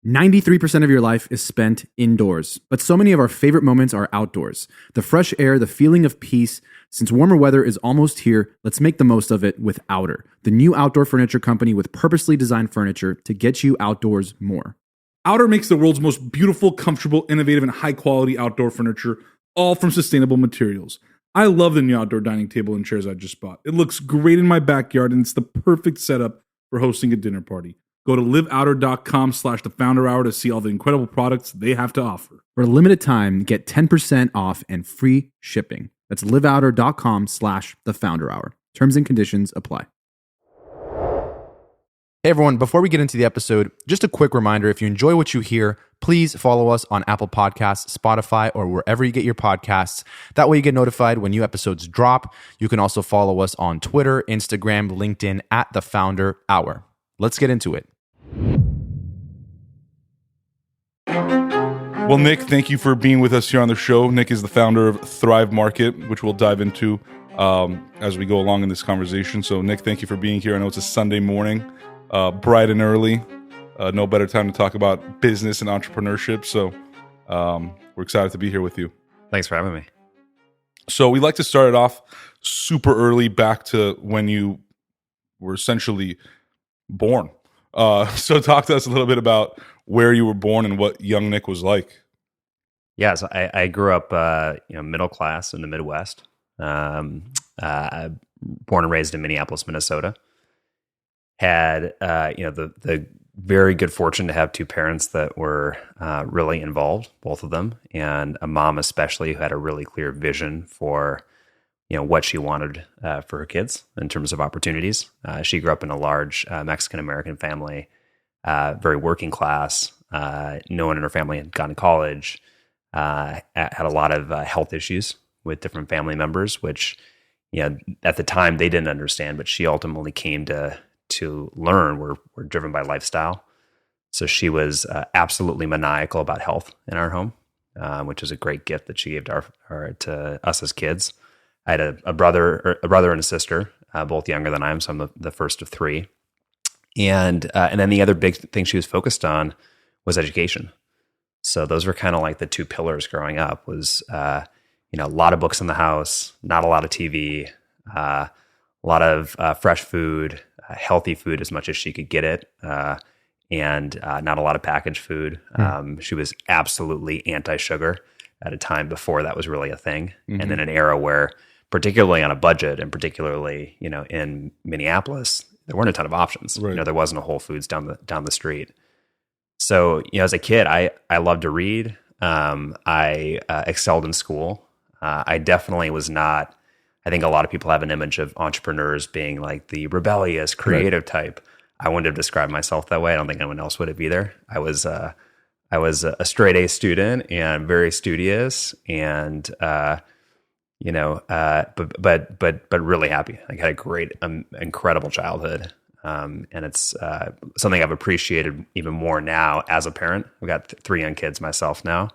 93% of your life is spent indoors, but so many of our favorite moments are outdoors. The fresh air, the feeling of peace. Since warmer weather is almost here, let's make the most of it with Outer, the new outdoor furniture company with purposely designed furniture to get you outdoors more. Outer makes the world's most beautiful, comfortable, innovative, and high-quality outdoor furniture, all from sustainable materials. I love the new outdoor dining table and chairs I just bought. It looks great in my backyard, and it's the perfect setup for hosting a dinner party. Go to liveouter.com/thefounderhour to see all the incredible products they have to offer. For a limited time, get 10% off and free shipping. That's liveouter.com/thefounderhour. Terms and conditions apply. Hey everyone, before we get into the episode, just a quick reminder, if you enjoy what you hear, please follow us on Apple Podcasts, Spotify, or wherever you get your podcasts. That way you get notified when new episodes drop. You can also follow us on Twitter, Instagram, LinkedIn, at The Founder Hour. Let's get into it. Well, Nick, thank you for being with us here on the show. Nick is the founder of Thrive Market, which we'll dive into as we go along in this conversation. So, Nick, thank you for being here. I know it's a Sunday morning, bright and early. No better time to talk about business and entrepreneurship. So, we're excited to be here with you. Thanks for having me. So, we like to start it off super early, back to when you were essentially born. So talk to us a little bit about where you were born and what young Nick was like. Yeah, so I grew up, middle class in the Midwest. Born and raised in Minneapolis, Minnesota. Had the very good fortune to have two parents that were really involved, both of them, and a mom especially who had a really clear vision for what she wanted for her kids in terms of opportunities. She grew up in a large Mexican-American family, very working class. No one in her family had gone to college, had a lot of health issues with different family members, which at the time they didn't understand, but she ultimately came to learn were driven by lifestyle. So she was absolutely maniacal about health in our home, which is a great gift that she gave to us as kids. I had a brother and a sister, both younger than I am, so I'm the first of three. And then the other big thing she was focused on was education. So those were kind of like the two pillars growing up. Was a lot of books in the house, not a lot of TV, a lot of fresh food, healthy food as much as she could get it, and not a lot of packaged food. She was absolutely anti-sugar at a time before that was really a thing, and in an era where, particularly on a budget, and particularly in Minneapolis, there weren't a ton of options. Right. There wasn't a Whole Foods down the street. So as a kid, I loved to read. I excelled in school. I definitely was not. I think a lot of people have an image of entrepreneurs being like the rebellious, creative type. I wouldn't have described myself that way. I don't think anyone else would have either. I was a straight A student and very studious, and but really happy. I had a great, incredible childhood, and it's something I've appreciated even more now as a parent. I've got three young kids myself now,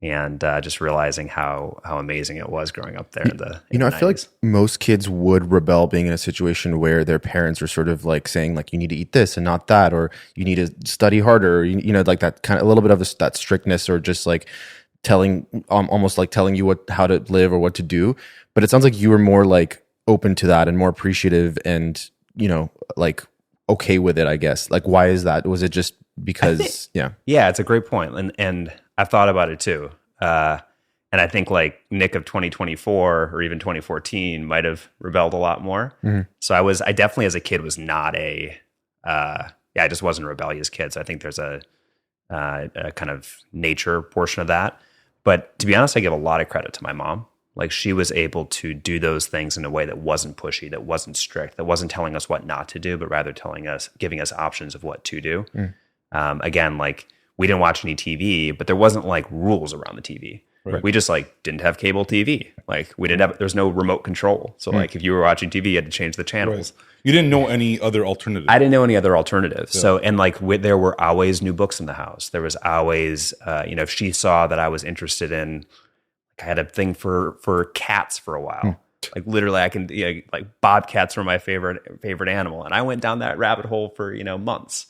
and just realizing how amazing it was growing up there in the I 90s. feel like most kids would rebel being in a situation where their parents are sort of like saying like you need to eat this and not that, or you need to study harder, or, like that kind of a little bit of that strictness, or just like almost like telling you how to live or what to do. But it sounds like you were more like open to that and more appreciative and like okay with it, I guess. Like, why is that? Was it just because yeah, it's a great point, and I've thought about it too. And I think like Nick of 2024 or even 2014 might have rebelled a lot more. So I definitely as a kid was not I just wasn't a rebellious kid. So I think there's a kind of nature portion of that. But to be honest, I give a lot of credit to my mom. Like, she was able to do those things in a way that wasn't pushy, that wasn't strict, that wasn't telling us what not to do, but rather giving us options of what to do. Again, like, we didn't watch any TV, but there wasn't like rules around the TV. Right. We just like didn't have cable TV. Like, there's no remote control. So like if you were watching TV, you had to change the channels. Right. You didn't know any other alternative. I didn't know any other alternative. Yeah. So, and like there were always new books in the house. There was always, if she saw that I was interested in, like, I had a thing for cats for a while. Like literally like bobcats were my favorite animal. And I went down that rabbit hole for, months.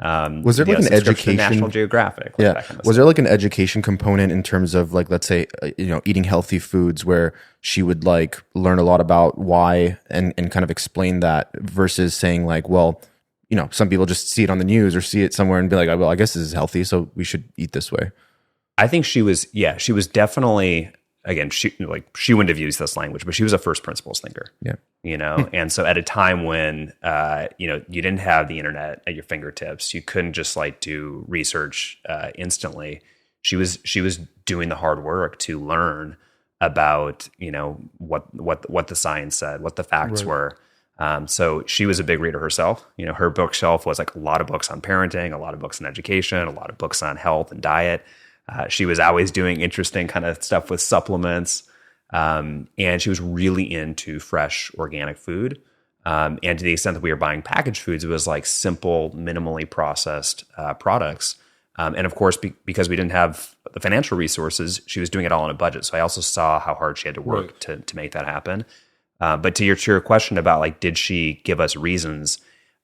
Was there like an education National Geographic? Yeah. That kind of Was stuff. there like an education component in terms of like, let's say, eating healthy foods where she would like learn a lot about why and kind of explain that versus saying like, well, some people just see it on the news or see it somewhere and be like, well, I guess this is healthy, so we should eat this way. I think she was definitely, again, she wouldn't have used this language, but she was a first principles thinker. Yeah. And so at a time when, you didn't have the internet at your fingertips, you couldn't just like do research instantly. She was doing the hard work to learn about, what the science said, what the facts were. So she was a big reader herself. Her bookshelf was like a lot of books on parenting, a lot of books on education, a lot of books on health and diet. She was always doing interesting kind of stuff with supplements. And she was really into fresh organic food. And to the extent that we were buying packaged foods, it was like simple, minimally processed products. And of course, because we didn't have the financial resources, she was doing it all on a budget. So I also saw how hard she had to work to make that happen. But to your question about like, did she give us reasons?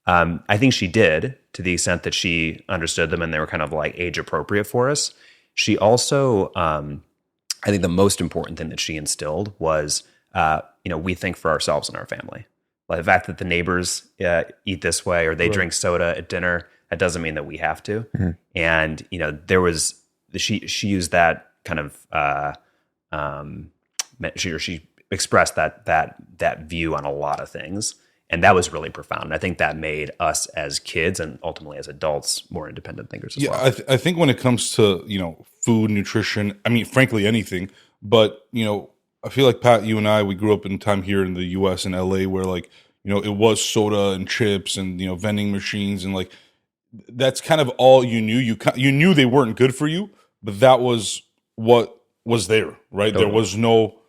I think she did, to the extent that she understood them and they were kind of like age appropriate for us. She also, I think the most important thing that she instilled was, we think for ourselves and our family. Like the fact that the neighbors eat this way or they drink soda at dinner, that doesn't mean that we have to. Mm-hmm. And there was she used that kind of she expressed that view on a lot of things. And that was really profound. And I think that made us as kids and ultimately as adults more independent thinkers as well. I think when it comes to, food, nutrition, I mean, frankly, anything. But, I feel like, Pat, you and I, we grew up in time here in the U.S. and L.A. where, like, it was soda and chips and, vending machines. And, like, that's kind of all you knew. You knew they weren't good for you, but that was what was there, right? Totally. There was no,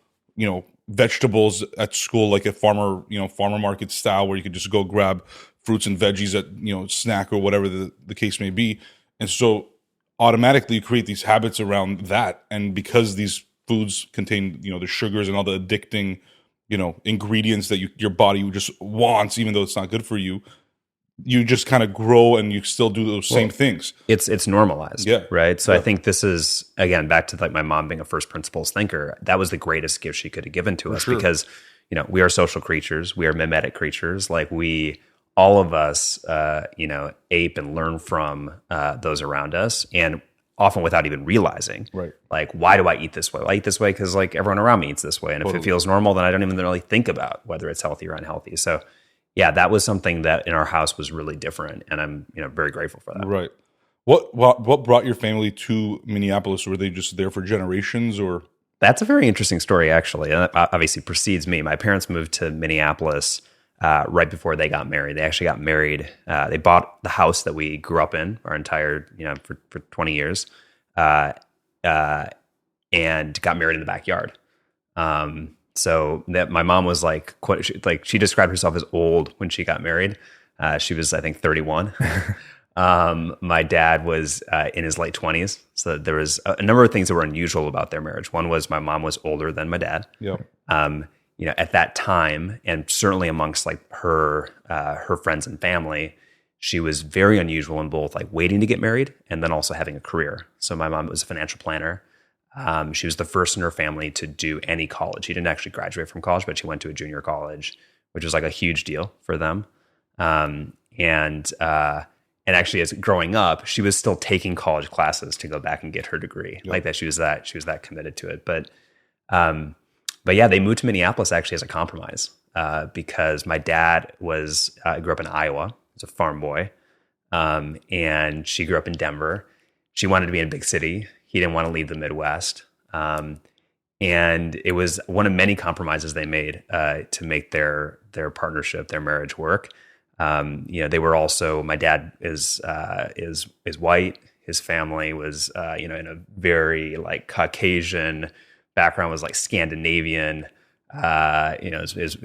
vegetables at school like a farmer market style where you could just go grab fruits and veggies at snack or whatever the case may be. And so automatically you create these habits around that. And because these foods contain the sugars and all the addicting ingredients that your body just wants, even though it's not good for you, you just kind of grow and you still do those same things. It's normalized, right? So yeah. I think this is, again, back to like my mom being a first principles thinker. That was the greatest gift she could have given to us because, we are social creatures. We are mimetic creatures. Like all of us, ape and learn from those around us, and often without even realizing, right? Like, why do I eat this way? Well, I eat this way because like everyone around me eats this way. And if it feels normal, then I don't even really think about whether it's healthy or unhealthy. So yeah, that was something that in our house was really different, and I'm very grateful for that. Right. What brought your family to Minneapolis? Were they just there for generations, or? That's a very interesting story, actually. And that obviously precedes me. My parents moved to Minneapolis right before they got married. They actually got married. They bought the house that we grew up in our entire, for 20 years, and got married in the backyard. So that my mom was like, she described herself as old when she got married. She was, I think, 31. My dad was in his late 20s. So there was a number of things that were unusual about their marriage. One was my mom was older than my dad. Yeah. At that time, and certainly amongst like her friends and family, she was very unusual in both like waiting to get married and then also having a career. So my mom was a financial planner. She was the first in her family to do any college. She didn't actually graduate from college, but she went to a junior college, which was like a huge deal for them. And actually, as growing up, she was still taking college classes to go back and get her degree. Yep. Like that, she was that committed to it. But yeah, they moved to Minneapolis actually as a compromise because my dad grew up in Iowa. He was a farm boy, and she grew up in Denver. She wanted to be in a big city. He didn't want to leave the Midwest. And it was one of many compromises they made to make their partnership, their marriage work. They were also, my dad is white. His family was, in a very like Caucasian background, was like Scandinavian. His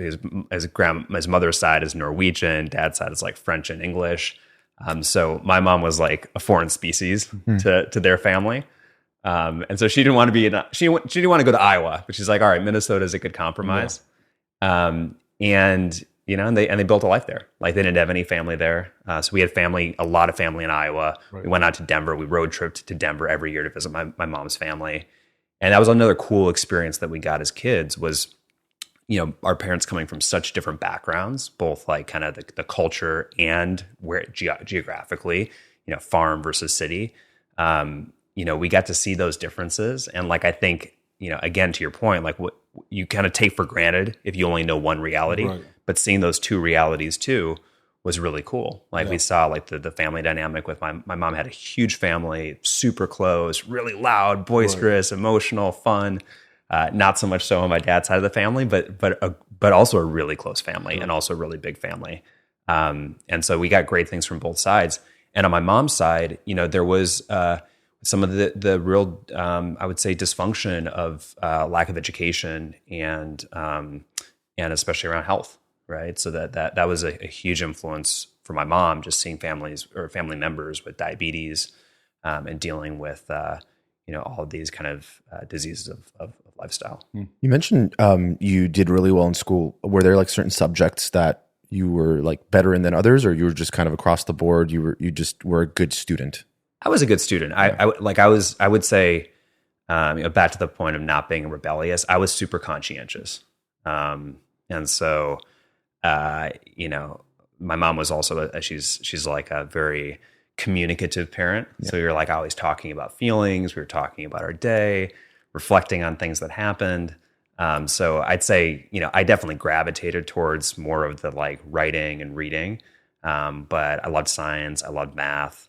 mother's side is Norwegian. Dad's side is like French and English. So my mom was like a foreign species to their family. And so she didn't want to she didn't want to go to Iowa, but she's like, all right, Minnesota is a good compromise. Yeah. And and they built a life there. Like they didn't have any family there. So we had a lot of family in Iowa. Right. We went out to Denver. We road tripped to Denver every year to visit my mom's family. And that was another cool experience that we got as kids was, our parents coming from such different backgrounds, both like kind of the culture and where geographically, farm versus city. We got to see those differences. And like, I think, again, to your point, like what you kind of take for granted if you only know one reality, right. But seeing those two realities too was really cool. Like we saw like the family dynamic with my mom had a huge family, super close, really loud, boisterous, right. Emotional, fun. Not so much so on my dad's side of the family, but also a really close family and also a really big family. And so we got great things from both sides. And on my mom's side, there was some of the real, I would say, dysfunction of lack of education and especially around health, right? So that was a huge influence for my mom, just seeing families or family members with diabetes and dealing with all of these kind of diseases of lifestyle. You mentioned you did really well in school. Were there like certain subjects that you were like better in than others, or you were just kind of across the board? You just were a good student. I was a good student. Yeah. I would say, back to the point of not being rebellious, I was super conscientious. And so, my mom was also, she's like a very communicative parent. Yeah. So you're like always talking about feelings. We were talking about our day, reflecting on things that happened. So I'd say, I definitely gravitated towards more of the like writing and reading. But I loved science. I loved math.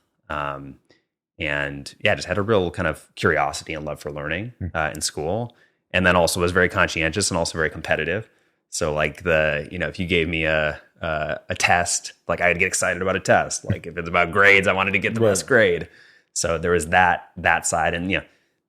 And just had a real kind of curiosity and love for learning in school. And then also was very conscientious and also very competitive. So like if you gave me a test, like I'd get excited about a test. Like if it's about grades, I wanted to get the best grade. So there was that side, and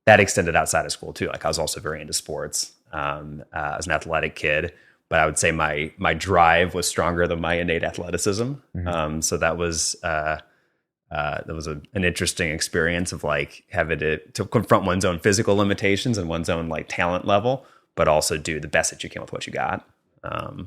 that extended outside of school too. Like I was also very into sports. I was an athletic kid, but I would say my drive was stronger than my innate athleticism. Mm-hmm. So that was an interesting experience of like having to confront one's own physical limitations and one's own like talent level, but also do the best that you can with what you got.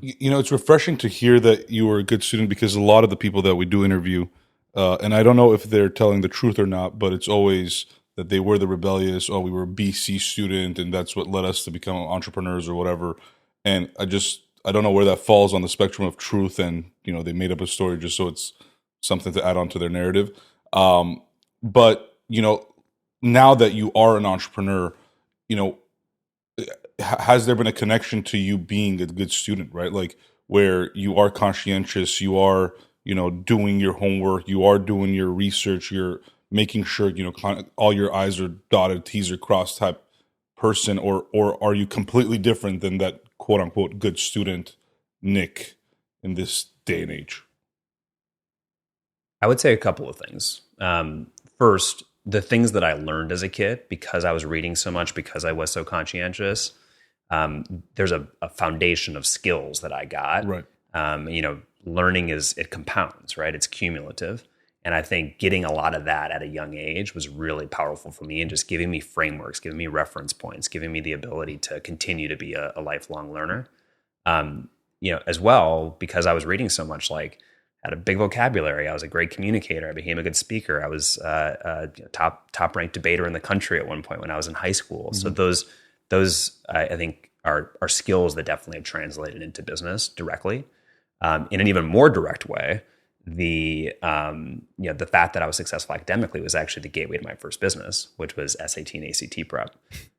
It's refreshing to hear that you were a good student, because a lot of the people that we do interview, and I don't know if they're telling the truth or not, but it's always that they were the rebellious, we were a BC student and that's what led us to become entrepreneurs or whatever. And I don't know where that falls on the spectrum of truth, and, they made up a story just so it's something to add on to their narrative. But, now that you are an entrepreneur, has there been a connection to you being a good student, right? Like where you are conscientious, you are, doing your homework, you are doing your research, you're making sure, all your I's are dotted, T's are crossed type person, or are you completely different than that quote unquote good student, Nick, in this day and age? I would say a couple of things. First, the things that I learned as a kid, because I was reading so much, because I was so conscientious, there's a foundation of skills that I got. Right. Learning it compounds, right? It's cumulative. And I think getting a lot of that at a young age was really powerful for me, and just giving me frameworks, giving me reference points, giving me the ability to continue to be a lifelong learner. As well, because I was reading so much, like had a big vocabulary. I was a great communicator. I became a good speaker. I was top ranked debater in the country at one point when I was in high school. Mm-hmm. So those I think are skills that definitely have translated into business directly. In an even more direct way, the fact that I was successful academically was actually the gateway to my first business, which was SAT and ACT prep.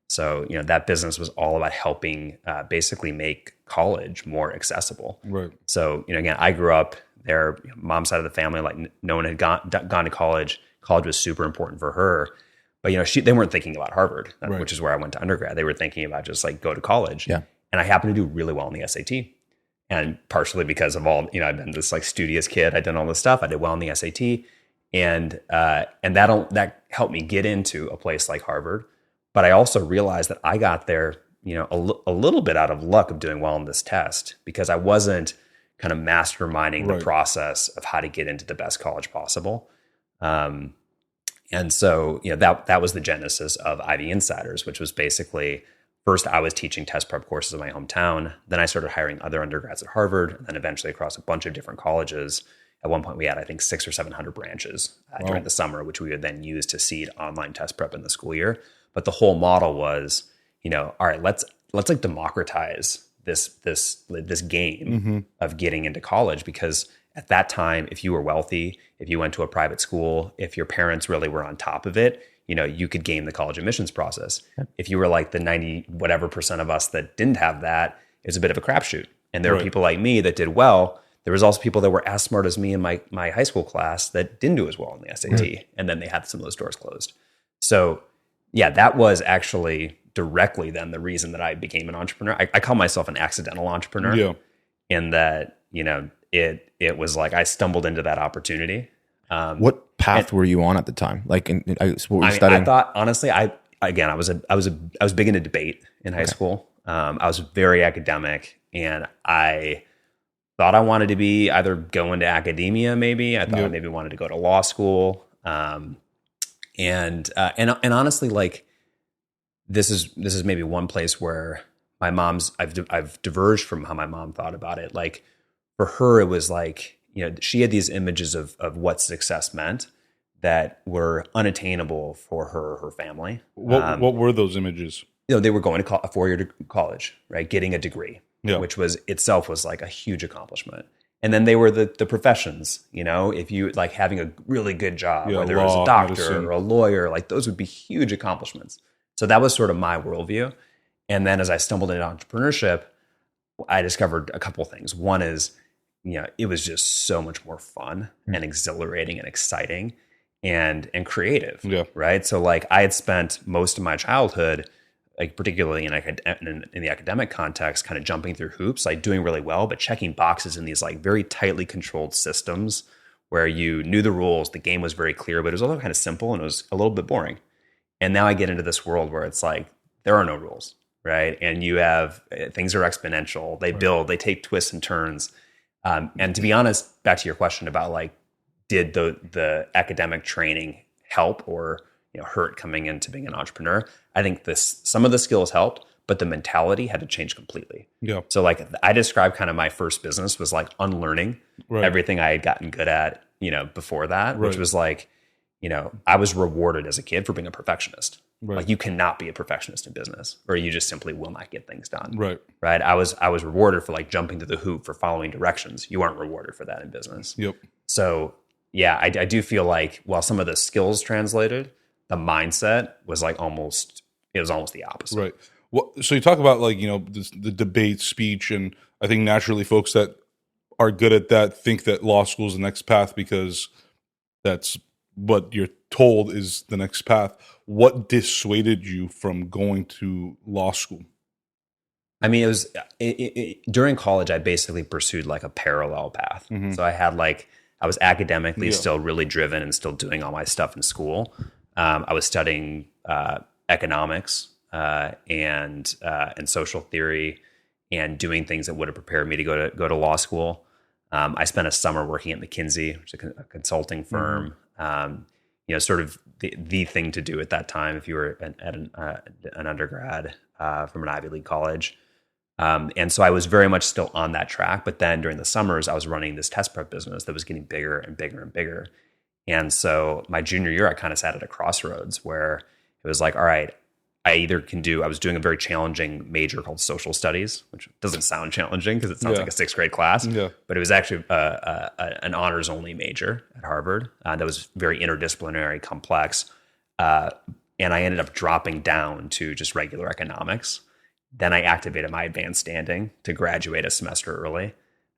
So, that business was all about helping basically make college more accessible. Right. So, again, I grew up there, mom's side of the family, like no one had gone to college. College was super important for her. But, they weren't thinking about Harvard, right, which is where I went to undergrad. They were thinking about just like go to college. Yeah. And I happened to do really well in the SAT. And partially because of all, I've been this like studious kid. I'd done all this stuff. I did well in the SAT. And that helped me get into a place like Harvard. But I also realized that I got there, a little bit out of luck of doing well in this test, because I wasn't kind of masterminding the process of how to get into the best college possible. And so, that was the genesis of Ivy Insiders, which was basically first I was teaching test prep courses in my hometown. Then I started hiring other undergrads at Harvard, and then eventually across a bunch of different colleges. At one point, we had, I think, 600 or 700 branches during the summer, which we would then use to seed online test prep in the school year. But the whole model was, all right, let's like democratize this game of getting into college, because at that time, if you were wealthy, if you went to a private school, if your parents really were on top of it, you could game the college admissions process. If you were like the 90 whatever percent of us that didn't have that, it was a bit of a crapshoot. And there were people like me that did well. There was also people that were as smart as me in my high school class that didn't do as well in the SAT. And then they had some of those doors closed. So yeah, that was actually directly then the reason that I became an entrepreneur. I call myself an accidental entrepreneur in that, it was like I stumbled into that opportunity. What path were you on at the time? Like, what were you studying? I thought, honestly, I was big into debate in high school. I was very academic, and I thought I wanted to be either go into academia. Maybe I thought I maybe wanted to go to law school. And honestly, like this is maybe one place where my mom's I've diverged from how my mom thought about it. Like for her, it was like, she had these images of what success meant that were unattainable for her family. What were those images? They were going to a 4-year college, right? Getting a degree, which was itself was like a huge accomplishment. And then they were the professions, if you like having a really good job, whether it was a doctor medicine, or a lawyer, like those would be huge accomplishments. So that was sort of my worldview. And then as I stumbled into entrepreneurship, I discovered a couple of things. One is, it was just so much more fun and exhilarating and exciting and creative, right? So like I had spent most of my childhood, like particularly in the academic context, kind of jumping through hoops, like doing really well, but checking boxes in these like very tightly controlled systems where you knew the rules, the game was very clear, but it was also kind of simple and it was a little bit boring. And now I get into this world where it's like, there are no rules, right? And you have, things are exponential. They build, they take twists and turns. And to be honest, back to your question about like, did the academic training help or hurt coming into being an entrepreneur? I think some of the skills helped, but the mentality had to change completely. Yeah. So like I described kind of my first business was like unlearning everything I had gotten good at, before that, which was like, I was rewarded as a kid for being a perfectionist. Like you cannot be a perfectionist in business, or you just simply will not get things done. Right. I was rewarded for like jumping through the hoop for following directions. You aren't rewarded for that in business. So yeah, I do feel like while some of the skills translated, the mindset was like almost the opposite. Right. Well, so you talk about like, the debate speech, and I think naturally folks that are good at that think that law school is the next path because that's what you're told is the next path. What dissuaded you from going to law school? I mean, it was during college, I basically pursued like a parallel path. So I had I was academically still really driven and still doing all my stuff in school. I was studying economics and social theory and doing things that would have prepared me to go to law school. I spent a summer working at McKinsey, which is a consulting firm. Sort of the thing to do at that time if you were an undergrad from an Ivy League college. And so I was very much still on that track. But then during the summers, I was running this test prep business that was getting bigger and bigger and bigger. And so my junior year, I kind of sat at a crossroads where it was like, all right, I was doing a very challenging major called social studies, which doesn't sound challenging because it sounds like a 6th grade class, but it was actually an honors only major at Harvard that was very interdisciplinary, complex. And I ended up dropping down to just regular economics. Then I activated my advanced standing to graduate a semester early,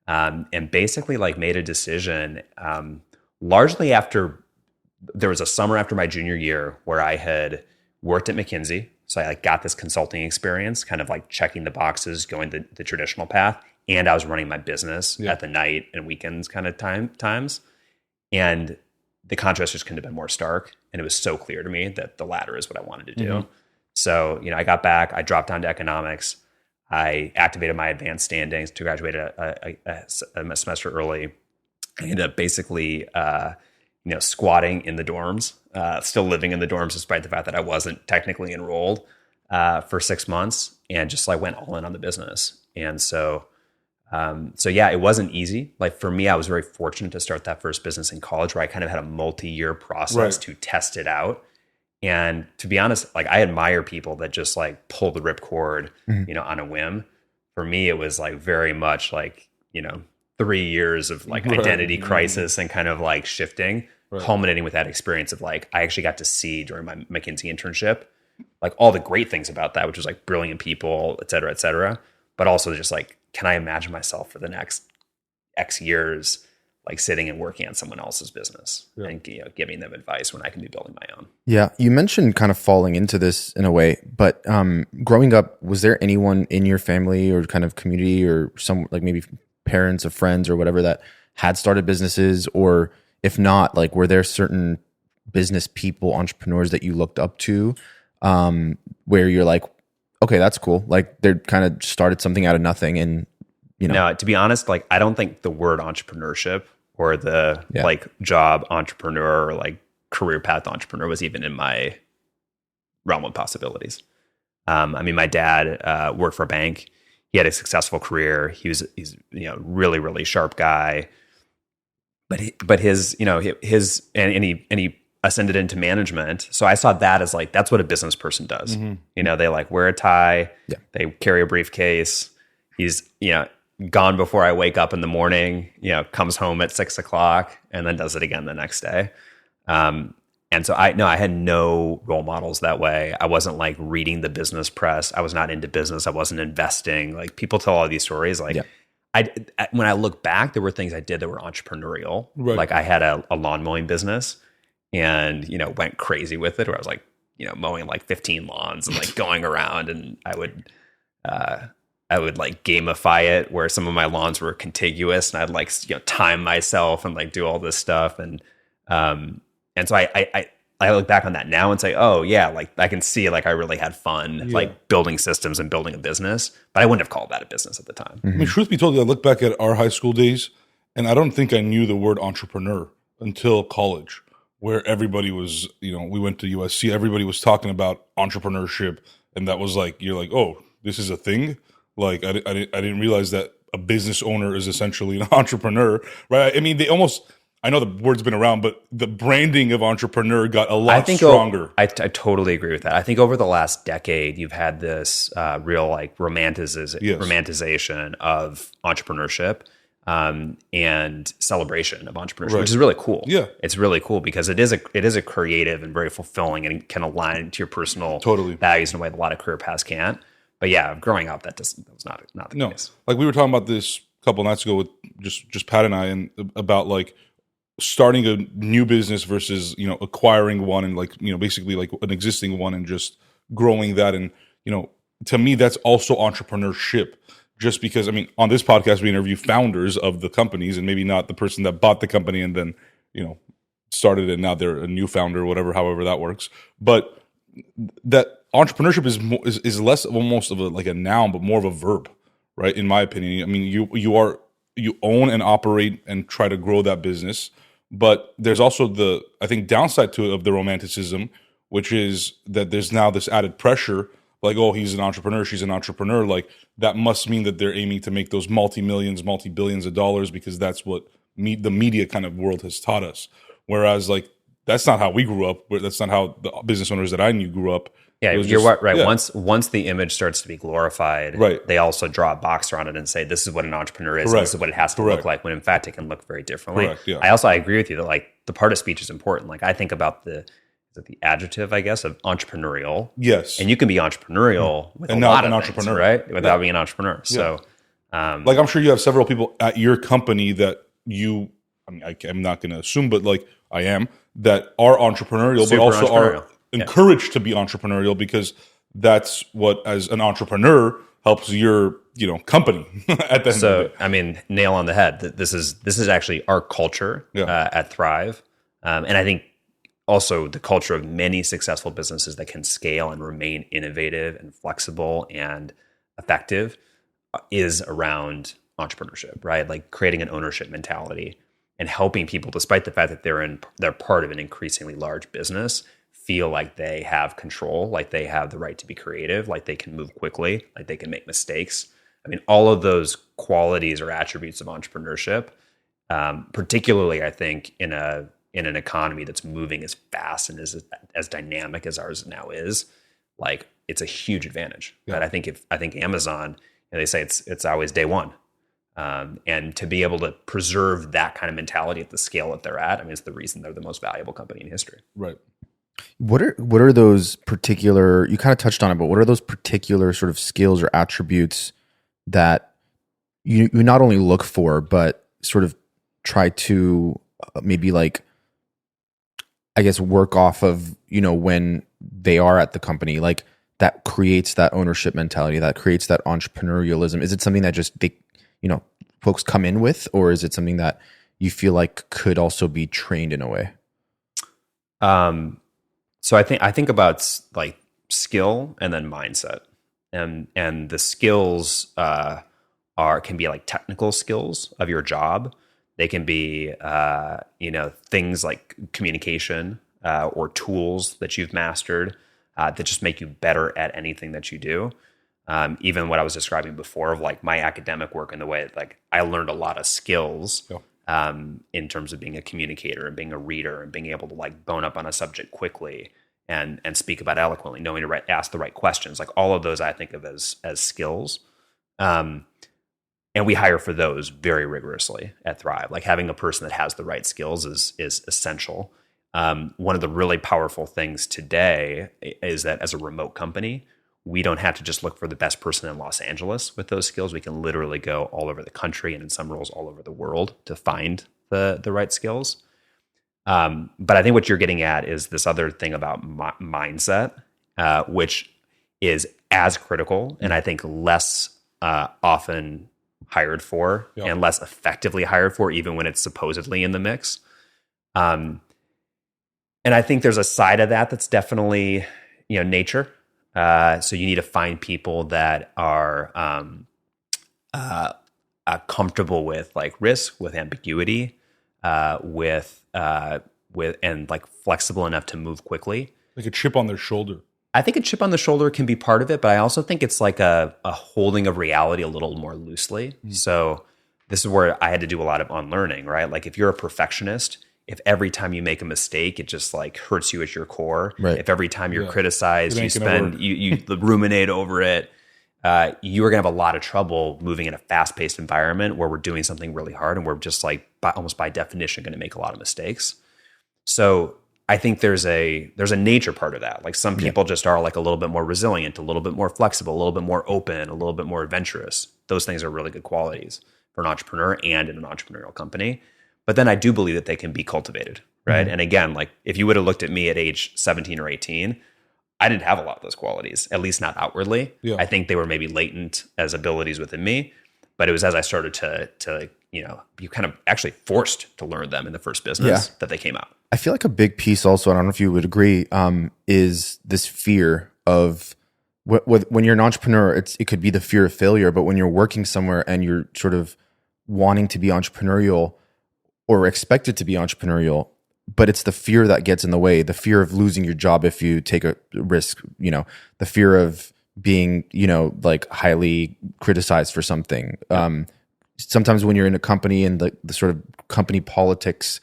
and basically like made a decision largely after there was a summer after my junior year where I had worked at McKinsey. So I like got this consulting experience, kind of like checking the boxes, going the traditional path. And I was running my business at the night and weekends kind of times. And the contrast just couldn't have been more stark. And it was so clear to me that the latter is what I wanted to do. So, I got back, I dropped down to economics. I activated my advanced standings to graduate a semester early. I ended up basically, squatting in the dorms, still living in the dorms despite the fact that I wasn't technically enrolled. for 6 months and just like went all in on the business. And so yeah, it wasn't easy. Like for me, I was very fortunate to start that first business in college where I kind of had a multi-year process to test it out. And to be honest, like I admire people that just like pull the ripcord, on a whim. For me, it was like very much like, 3 years of like identity crisis and kind of like shifting, culminating with that experience of like, I actually got to see during my McKinsey internship, like all the great things about that, which was like brilliant people, et cetera, but also just like, can I imagine myself for the next X years, like sitting and working on someone else's business and giving them advice when I can be building my own. Yeah. You mentioned kind of falling into this in a way, but growing up, was there anyone in your family or kind of community or some like maybe parents or friends or whatever that had started businesses? Or if not, like were there certain business people, entrepreneurs that you looked up to where you're like, okay, that's cool. Like they're kind of started something out of nothing and, No, to be honest, like I don't think the word entrepreneurship or the like job entrepreneur or like career path entrepreneur was even in my realm of possibilities. I mean, my dad worked for a bank. He had a successful career. He's really, really sharp guy. But his and he ascended into management. So I saw that as like, that's what a business person does. They like wear a tie, they carry a briefcase. He's, gone before I wake up in the morning, comes home at 6 o'clock and then does it again the next day. And so I had no role models that way. I wasn't like reading the business press. I was not into business. I wasn't investing. Like people tell all these stories. Like when I look back, there were things I did that were entrepreneurial. Right. Like I had a lawn mowing business and, went crazy with it where I was like, mowing like 15 lawns and like going around and I would like gamify it where some of my lawns were contiguous and I'd like, time myself and like do all this stuff. And so I look back on that now and say, oh yeah, like I can see like I really had fun like building systems and building a business, but I wouldn't have called that a business at the time. I mean, truth be told, I look back at our high school days and I don't think I knew the word entrepreneur until college, where everybody was, we went to USC, everybody was talking about entrepreneurship. And that was like, you're like, oh, this is a thing. Like I didn't realize that a business owner is essentially an entrepreneur, right? I mean, I know the word's been around, but the branding of entrepreneur got a lot stronger. I totally agree with that. I think over the last decade, you've had this real like romanticization of entrepreneurship and celebration of entrepreneurship, which is really cool. Yeah, it's really cool because it is a creative and very fulfilling and can align to your personal values in a way that a lot of career paths can't. But yeah, growing up, that was not the case. Like we were talking about this a couple nights ago with just Pat and I, and about like starting a new business versus acquiring one and like basically like an existing one and just growing that. And to me, that's also entrepreneurship. Just because on this podcast we interview founders of the companies and maybe not the person that bought the company and then started it and now they're a new founder or whatever, however that works. But that entrepreneurship is less almost of a noun, but more of a verb, right? In my opinion, I mean, you own and operate and try to grow that business, but there's also the downside to it of the romanticism, which is that there's now this added pressure, like, oh, he's an entrepreneur, she's an entrepreneur, like that must mean that they're aiming to make those multi-millions, multi-billions of dollars because that's what the media kind of world has taught us. Whereas like that's not how we grew up. That's not how the business owners that I knew grew up. Yeah, you're right. Yeah. Once the image starts to be glorified, they also draw a box around it and say, this is what an entrepreneur is. This is what it has to look like, when in fact it can look very differently. I agree with you that like the part of speech is important. Like I think about the adjective, I guess, of entrepreneurial. Yes. And you can be entrepreneurial with a lot of things, right? Without being an entrepreneur. So like I'm sure you have several people at your company that I'm not going to assume, but like I am, that are entrepreneurial, but also are encouraged to be entrepreneurial because that's what, as an entrepreneur, helps your company at the end of it. I mean, nail on the head. This is actually our culture at Thrive, and I think also the culture of many successful businesses that can scale and remain innovative and flexible and effective is around entrepreneurship, right? Like creating an ownership mentality and helping people, despite the fact that they're part of an increasingly large business, feel like they have control, like they have the right to be creative, like they can move quickly, like they can make mistakes. I mean, all of those qualities or attributes of entrepreneurship, particularly I think in an economy that's moving as fast and as dynamic as ours now is, like it's a huge advantage. Yeah. But I think Amazon, they say it's always day one. And to be able to preserve that kind of mentality at the scale that they're at, I mean, it's the reason they're the most valuable company in history. Right. What are those particular, you kind of touched on it, but what are those particular sort of skills or attributes that you not only look for, but sort of try to maybe like, I guess, work off of, when they are at the company, like that creates that ownership mentality, that creates that entrepreneurialism? Is it something that just folks come in with, or is it something that you feel like could also be trained in a way? So I think about like skill and then mindset, and the skills can be like technical skills of your job. They can be things like communication or tools that you've mastered that just make you better at anything that you do. Even what I was describing before of like my academic work and the way like I learned a lot of skills in terms of being a communicator and being a reader and being able to like bone up on a subject quickly and speak about eloquently, knowing to ask the right questions. Like all of those I think of as skills. And we hire for those very rigorously at Thrive. Like having a person that has the right skills is essential. One of the really powerful things today is that as a remote company, we don't have to just look for the best person in Los Angeles with those skills. We can literally go all over the country and in some roles all over the world to find the right skills. But I think what you're getting at is this other thing about mindset, which is as critical and I think less often hired for and less effectively hired for, even when it's supposedly in the mix. And I think there's a side of that that's definitely, nature. So you need to find people that are comfortable with like risk, with ambiguity, with and like flexible enough to move quickly. Like a chip on their shoulder. I think a chip on the shoulder can be part of it, but I also think it's like a holding of reality a little more loosely. So this is where I had to do a lot of unlearning, right? Like if you're a perfectionist, if every time you make a mistake, it just like hurts you at your core. Right. If every time you're criticized, you ruminate over it, you are going to have a lot of trouble moving in a fast-paced environment where we're doing something really hard and we're just like almost by definition going to make a lot of mistakes. So I think there's a nature part of that. Like some people just are like a little bit more resilient, a little bit more flexible, a little bit more open, a little bit more adventurous. Those things are really good qualities for an entrepreneur and in an entrepreneurial company. But then I do believe that they can be cultivated, right? And again, like if you would have looked at me at age 17 or 18, I didn't have a lot of those qualities, at least not outwardly. Yeah. I think they were maybe latent as abilities within me, but it was as I started to you kind of actually forced to learn them in the first business that they came out. I feel like a big piece also, I don't know if you would agree, is this fear of when you're an entrepreneur, it could be the fear of failure, but when you're working somewhere and you're sort of wanting to be entrepreneurial or expected to be entrepreneurial, but it's the fear that gets in the way, the fear of losing your job if you take a risk, the fear of being, like highly criticized for something. Sometimes when you're in a company and the sort of company politics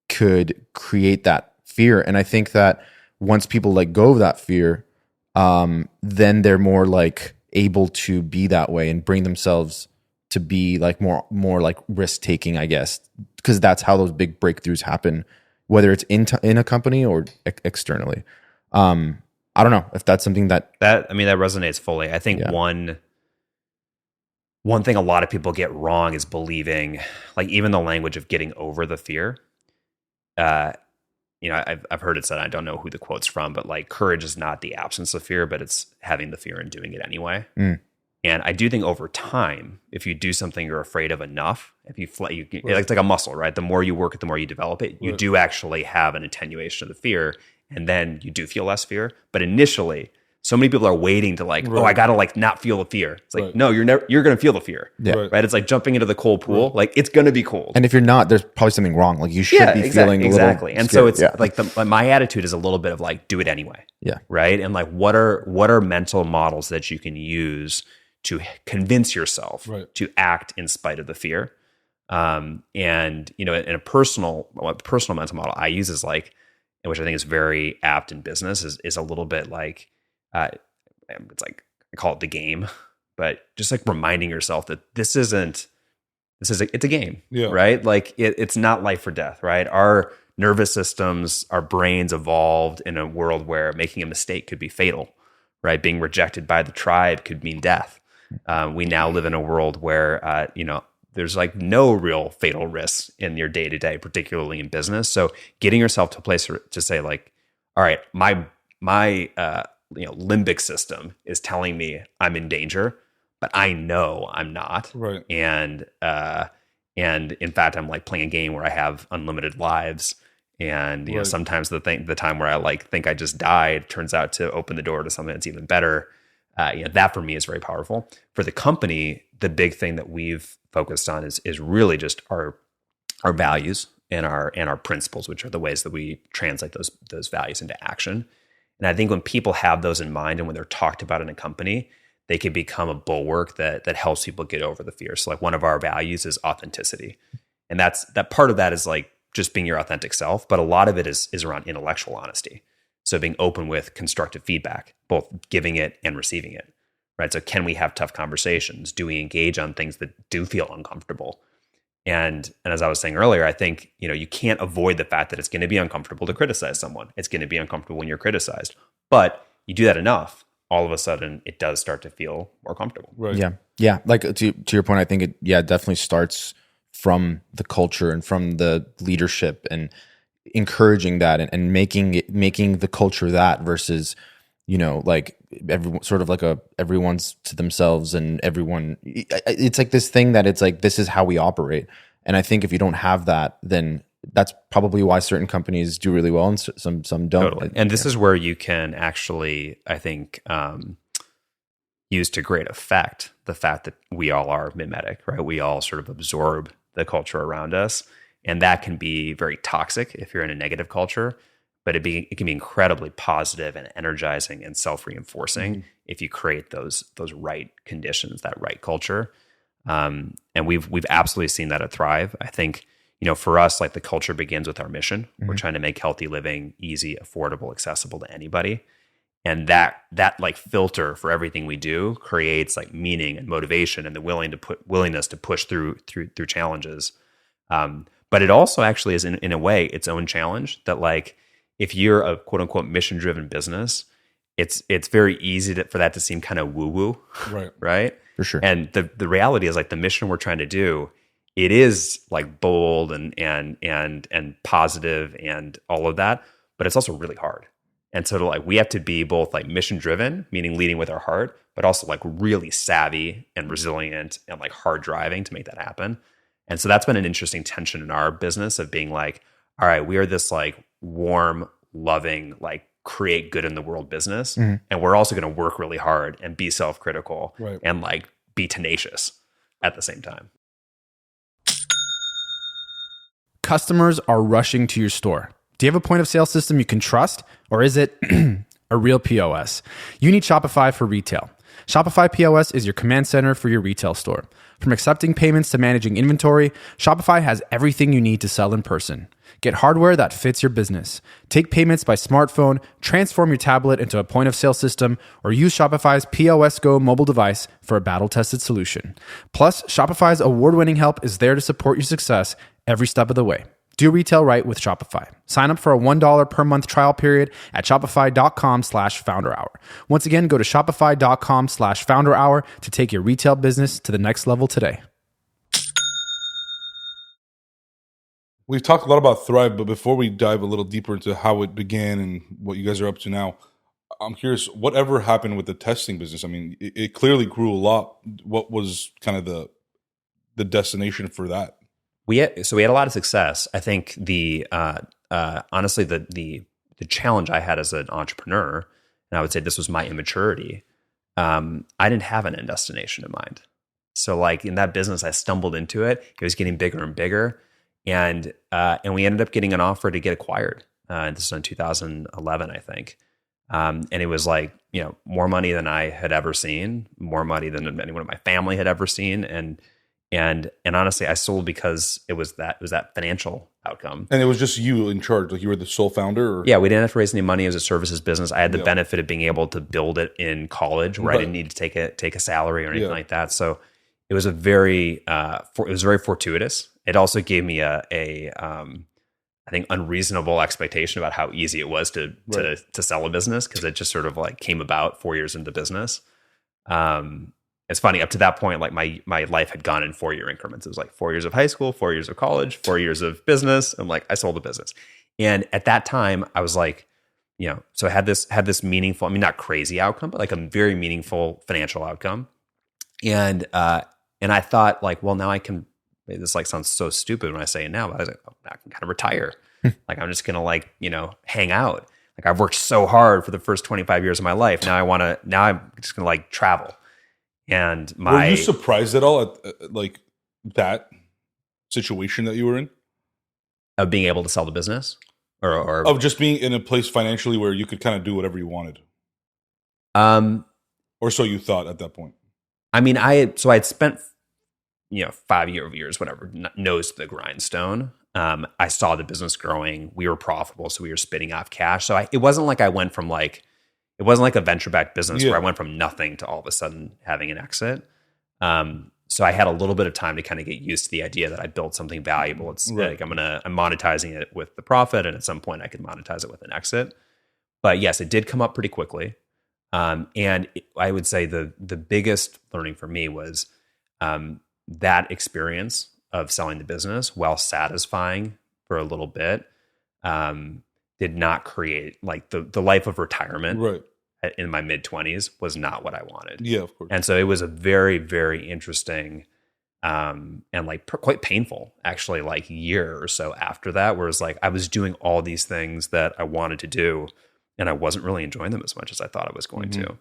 could create that fear. And I think that once people let go of that fear, then they're more like able to be that way and bring themselves to be like more like risk taking, I guess, because that's how those big breakthroughs happen, whether it's in a company or externally. I don't know if that's something that resonates fully. I think one thing a lot of people get wrong is believing, like even the language of getting over the fear. I've heard it said, I don't know who the quote's from, but like courage is not the absence of fear, but it's having the fear and doing it anyway. And I do think over time, if you do something you're afraid of enough, it's like a muscle, right? The more you work it, the more you develop it. You do actually have an attenuation of the fear, and then you do feel less fear. But initially, So many people are waiting to like, oh, I gotta like not feel the fear. It's like, Right. no, you're gonna feel the fear. Yeah. Right. It's like jumping into the cold pool. Like it's gonna be cold. And if you're not, there's probably something wrong. Like you should be feeling a little exactly. And so scared. it's like my attitude is a little bit of like, do it anyway. Yeah. Right. And like, what are mental models that you can use to convince yourself Right. to act in spite of the fear? And in a personal mental model I use is like, and which I think is very apt in business is a little bit like, it's like, I call it the game, but just like reminding yourself that it's a game, Yeah. right? Like it's not life or death, right? Our nervous systems, our brains evolved in a world where making a mistake could be fatal, right? Being rejected by the tribe could mean death. We now live in a world where, there's like no real fatal risks in your day to day, particularly in business. So getting yourself to a place to say like, all right, my limbic system is telling me I'm in danger, but I know I'm not. Right. And in fact, I'm like playing a game where I have unlimited lives. And Right. sometimes the time where I like think I just died turns out to open the door to something that's even better. That for me is very powerful. For the company, the big thing that we've focused on is really just our values and our principles, which are the ways that we translate those values into action. And I think when people have those in mind and when they're talked about in a company, they can become a bulwark that helps people get over the fear. So like one of our values is authenticity. And that part of that is like just being your authentic self, but a lot of it is around intellectual honesty. So being open with constructive feedback, both giving it and receiving it, right? So can we have tough conversations? Do we engage on things that do feel uncomfortable? And as I was saying earlier, I think, you can't avoid the fact that it's going to be uncomfortable to criticize someone. It's going to be uncomfortable when you're criticized, but you do that enough, all of a sudden it does start to feel more comfortable. Right. Yeah. Yeah. Like to your point, I think it definitely starts from the culture and from the leadership and encouraging that and making the culture that versus, like everyone sort of like everyone's to themselves and everyone, it's like this thing that it's like, this is how we operate. And I think if you don't have that, then that's probably why certain companies do really well and some don't. Totally. And this is where you can actually, I think, use to great effect the fact that we all are mimetic, right? We all sort of absorb the culture around us. And that can be very toxic if you're in a negative culture, but it can be incredibly positive and energizing and self-reinforcing if you create those right conditions, that right culture. And we've absolutely seen that at Thrive. I think, for us, like the culture begins with our mission. We're trying to make healthy living easy, affordable, accessible to anybody. And that like filter for everything we do creates like meaning and motivation and the willingness to push through challenges. But it also actually is in a way its own challenge that like if you're a quote unquote mission driven business, it's very easy for that to seem kind of woo woo, right? For sure. And the reality is like the mission we're trying to do, it is like bold and positive and all of that, but it's also really hard. And so like we have to be both like mission driven, meaning leading with our heart, but also like really savvy and resilient and like hard driving to make that happen. And so that's been an interesting tension in our business of being like, all right, we are this like warm, loving, like create good in the world business. And we're also going to work really hard and be self-critical and like be tenacious at the same time. Customers are rushing to your store. Do you have a point of sale system you can trust, or is it a real POS? You need Shopify for retail. Shopify POS is your command center for your retail store. From accepting payments to managing inventory, Shopify has everything you need to sell in person. Get hardware that fits your business. Take payments by smartphone, transform your tablet into a point of sale system, or use Shopify's POS Go mobile device for a battle-tested solution. Plus, Shopify's award-winning help is there to support your success every step of the way. Do retail right with Shopify. Sign up for a $1 per month trial period at shopify.com/founderhour. Once again, go to shopify.com/founderhour to take your retail business to the next level today. We've talked a lot about Thrive, but before we dive a little deeper into how it began and what you guys are up to now, I'm curious, whatever happened with the testing business? I mean, it clearly grew a lot. What was kind of the destination for that? We had a lot of success. I think honestly the challenge I had as an entrepreneur and I would say this was my immaturity, I didn't have an end destination in mind. So like in that business, I stumbled into it. It was getting bigger and bigger. And we ended up getting an offer to get acquired. This was in 2011, I think. And it was like, more money than I had ever seen, more money than anyone in my family had ever seen. And honestly, I sold because it was that financial outcome. And it was just you in charge, like you were the sole founder? Or? Yeah, we didn't have to raise any money. It was a services business. I had the benefit of being able to build it in college, where I didn't need to take a salary or anything like that. So it was very fortuitous. It also gave me I think unreasonable expectation about how easy it was to sell a business, because it just sort of like came about 4 years into business. It's funny, up to that point, like my life had gone in 4-year increments. It was like 4 years of high school, 4 years of college, 4 years of business. And like I sold the business. And at that time I was like, so I had this meaningful, I mean, not crazy outcome, but like a very meaningful financial outcome. And I thought like, well, now I can, this like sounds so stupid when I say it now, but I was like, oh, I can kind of retire. Like I'm just gonna hang out. Like I've worked so hard for the first 25 years of my life. Now I'm just gonna like travel. And were you surprised at all at like that situation that you were in? Of being able to sell the business? Or of just being in a place financially where you could kind of do whatever you wanted? Or so you thought at that point? I mean, I'd spent 5 years, whatever, nose to the grindstone. I saw the business growing. We were profitable, so we were spitting off cash. So it wasn't like I went from it wasn't like a venture-backed business where I went from nothing to all of a sudden having an exit. So I had a little bit of time to kind of get used to the idea that I built something valuable. It's like I'm monetizing it with the profit, and at some point I could monetize it with an exit. But yes, it did come up pretty quickly. I would say the biggest learning for me was that experience of selling the business, while satisfying for a little bit, did not create like the life of retirement in my mid-20s was not what I wanted. Yeah, of course. And so it was a very, very interesting and like quite painful, actually, like year or so after that, where it's like I was doing all these things that I wanted to do, and I wasn't really enjoying them as much as I thought I was going to.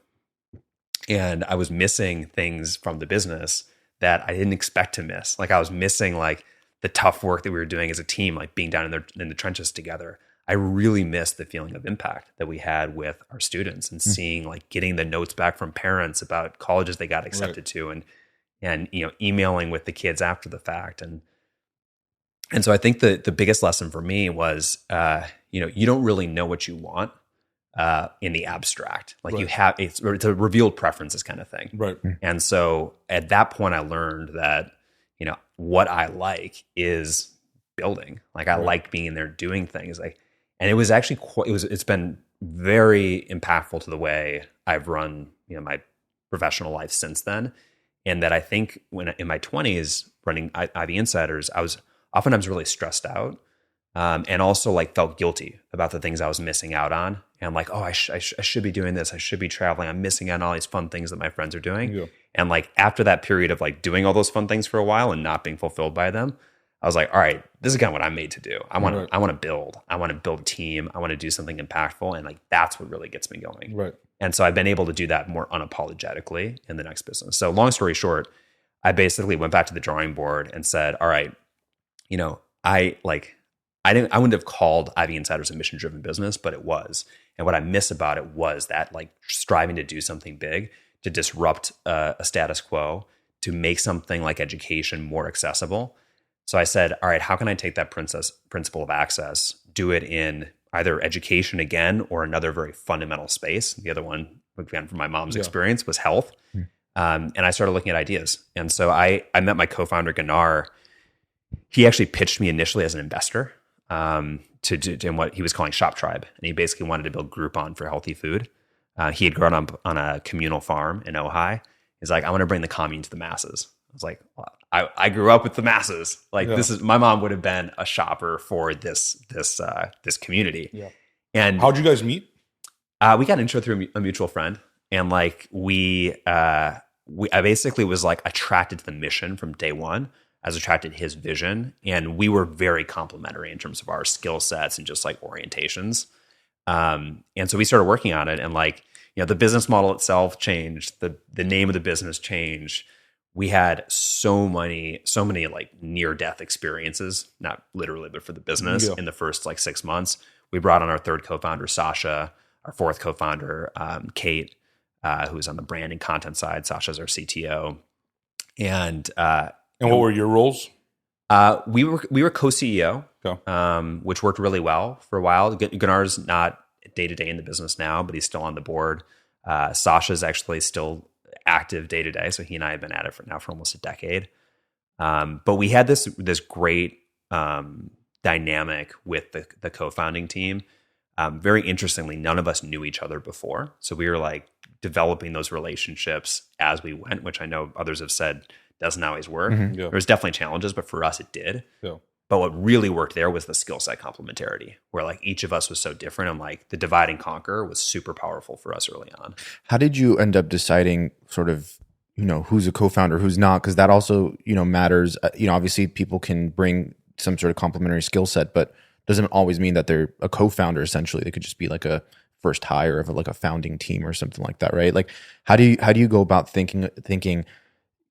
And I was missing things from the business that I didn't expect to miss. Like I was missing like the tough work that we were doing as a team, like being down in the trenches together. I really missed the feeling of impact that we had with our students, and seeing like getting the notes back from parents about colleges they got accepted to, and emailing with the kids after the fact. And so I think the biggest lesson for me was, you don't really know what you want in the abstract. Like you have, it's a revealed preferences kind of thing. Right. And so at that point I learned that, what I like is building. Like I like being in there doing things and it was actually it's been very impactful to the way I've run, my professional life since then. And that I think when in my 20s running Ivy Insiders, I was oftentimes really stressed out. And also like felt guilty about the things I was missing out on, and like, oh, I should be doing this. I should be traveling. I'm missing out on all these fun things that my friends are doing. Yeah. And like after that period of like doing all those fun things for a while and not being fulfilled by them, I was like, all right, this is kind of what I'm made to do. I want to build. I want to build a team. I want to do something impactful, and like that's what really gets me going. Right. And so I've been able to do that more unapologetically in the next business. So long story short, I basically went back to the drawing board and said, all right, I wouldn't have called Ivy Insiders a mission-driven business, but it was. And what I miss about it was that like striving to do something big, to disrupt a status quo, to make something like education more accessible. So I said, all right, how can I take that principle of access, do it in either education again or another very fundamental space? The other one, again, from my mom's experience, was health. And I started looking at ideas. And so I met my co-founder, Gunnar. He actually pitched me initially as an investor to do what he was calling Shop Tribe. And he basically wanted to build Groupon for healthy food. He had grown up on a communal farm in Ojai. He's like, I want to bring the commune to the masses. I was like, well, I grew up with the masses. Like this is, my mom would have been a shopper for this community. Yeah. And how'd you guys meet? We got intro through a mutual friend. And like I basically was like attracted to the mission from day one. I was attracted to his vision, and we were very complementary in terms of our skill sets and just like orientations. And so we started working on it, and like, the business model itself changed, the name of the business changed. We had so many like near death experiences, not literally, but for the business in the first like 6 months. We brought on our third co-founder, Sasha, our fourth co-founder, Kate, who's on the brand and content side. Sasha's our CTO. And what were your roles? We were co-CEO, which worked really well for a while. Gunnar's not day to day in the business now, but he's still on the board. Sasha's actually still active day to day, so he and I have been at it for almost a decade. But we had this great dynamic with the co-founding team. Very interestingly, none of us knew each other before, so we were like developing those relationships as we went, which I know others have said doesn't always work. There was definitely challenges, but for us it did. But what really worked there was the skill set complementarity, where like each of us was so different, and like the divide and conquer was super powerful for us early on. How did you end up deciding sort of, who's a co-founder, who's not? Because that also, matters. Obviously people can bring some sort of complementary skill set, but doesn't always mean that they're a co-founder. Essentially, they could just be like a first hire of like a founding team or something like that, right? Like, how do you go about thinking,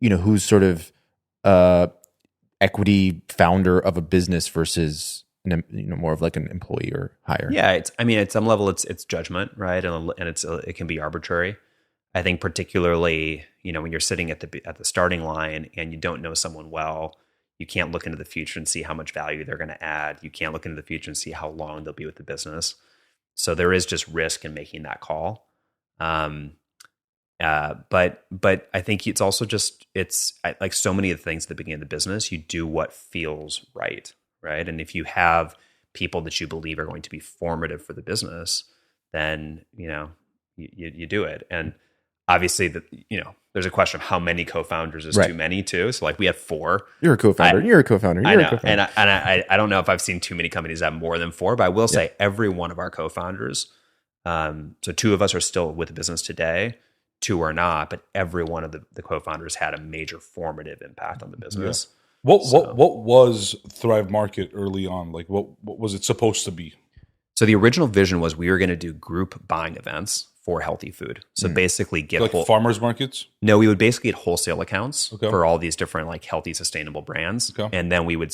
who's sort of equity founder of a business versus more of like an employee or hire? Yeah, at some level it's judgment, right? And it can be arbitrary. I think particularly, when you're sitting at the starting line and you don't know someone well, you can't look into the future and see how much value they're going to add. You can't look into the future and see how long they'll be with the business. So there is just risk in making that call. But I think it's also like so many of the things at the beginning of the business, you do what feels right? And if you have people that you believe are going to be formative for the business, then you do it. And obviously, there's a question of how many co-founders is too many too. So like we had 4. You're a co-founder. You're a co-founder. I know, and I don't know if I've seen too many companies have more than 4, but I will say every one of our co-founders. So 2 of us are still with the business today. 2 are not, but every one of the co-founders had a major formative impact on the business. Yeah. What was Thrive Market early on? Like what was it supposed to be? So the original vision was we were going to do group buying events for healthy food. So basically get like farmers markets? No, we would basically get wholesale accounts for all these different like healthy, sustainable brands. And then we would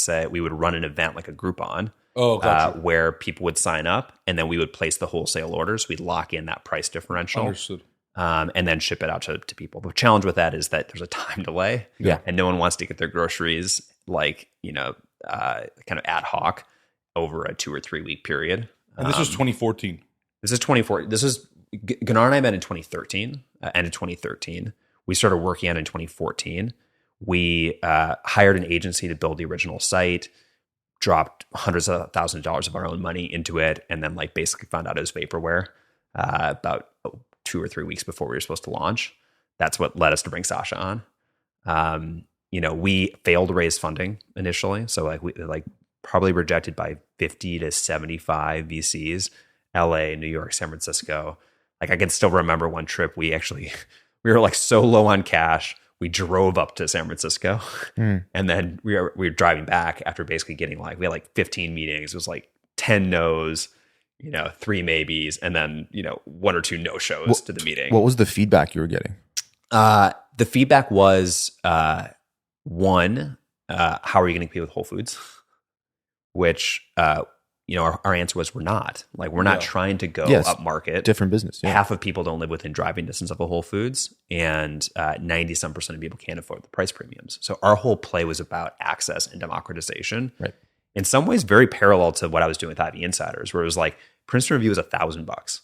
run an event like a Groupon where people would sign up, and then we would place the wholesale orders. We'd lock in that price differential. Understood. And then ship it out to people. The challenge with that is that there's a time delay, and no one wants to get their groceries like kind of ad hoc over a 2 or 3 week period. And this was 2014. This is 2014. This is Gunnar and I met in 2013. End of 2013. We started working on it in 2014. We hired an agency to build the original site, dropped hundreds of thousands of dollars of our own money into it, and then like basically found out it was vaporware about 2 or 3 weeks before we were supposed to launch. That's what led us to bring Sasha on. We failed to raise funding initially. So like we probably rejected by 50 to 75 VCs, LA, New York, San Francisco. Like I can still remember one trip we were like so low on cash. We drove up to San Francisco and then we were driving back after basically getting we had like 15 meetings. It was like 10 no's, 3 maybes, and then, 1 or 2 no-shows to the meeting. What was the feedback you were getting? The feedback was, one, how are you going to compete with Whole Foods? Which, our answer was we're not. Like, we're not trying to go up market. Different business. Yeah. Half of people don't live within driving distance of a Whole Foods, and 90-some% of people can't afford the price premiums. So our whole play was about access and democratization. Right. In some ways, very parallel to what I was doing with Ivy Insiders, where it was like Princeton Review is $1,000.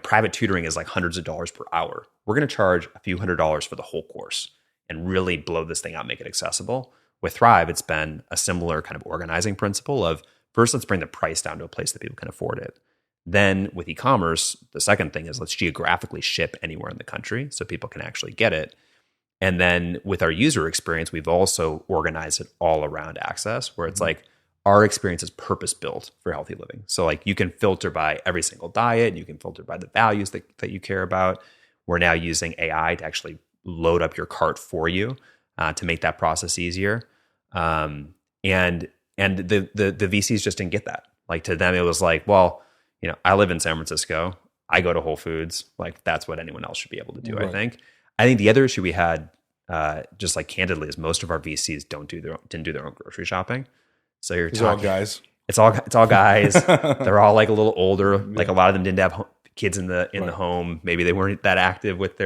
Private tutoring is like hundreds of dollars per hour. We're going to charge a few $100s for the whole course and really blow this thing out, make it accessible. With Thrive, it's been a similar kind of organizing principle of first, let's bring the price down to a place that people can afford it. Then with e-commerce, the second thing is let's geographically ship anywhere in the country so people can actually get it. And then with our user experience, we've also organized it all around access, where it's like our experience is purpose built for healthy living. So like you can filter by every single diet, you can filter by the values that you care about. We're now using AI to actually load up your cart for you to make that process easier. And the VCs just didn't get that. Like to them, it was like, well, I live in San Francisco. I go to Whole Foods. Like that's what anyone else should be able to do. Right. I think the other issue we had, just like candidly, is most of our VCs didn't do their own grocery shopping. So you're These are all talking guys. It's all guys. They're all like a little older. Like a lot of them didn't have kids in the home. Maybe they weren't that active with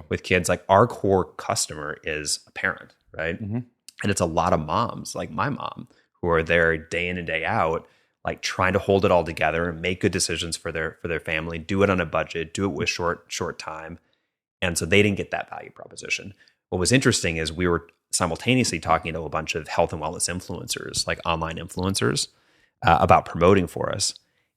with kids. Like our core customer is a parent, right? And it's a lot of moms, like my mom, who are there day in and day out, like trying to hold it all together and make good decisions for their family, do it on a budget, do it with short time. And so they didn't get that value proposition. What was interesting is we were simultaneously talking to a bunch of health and wellness influencers, like online influencers, about promoting for us.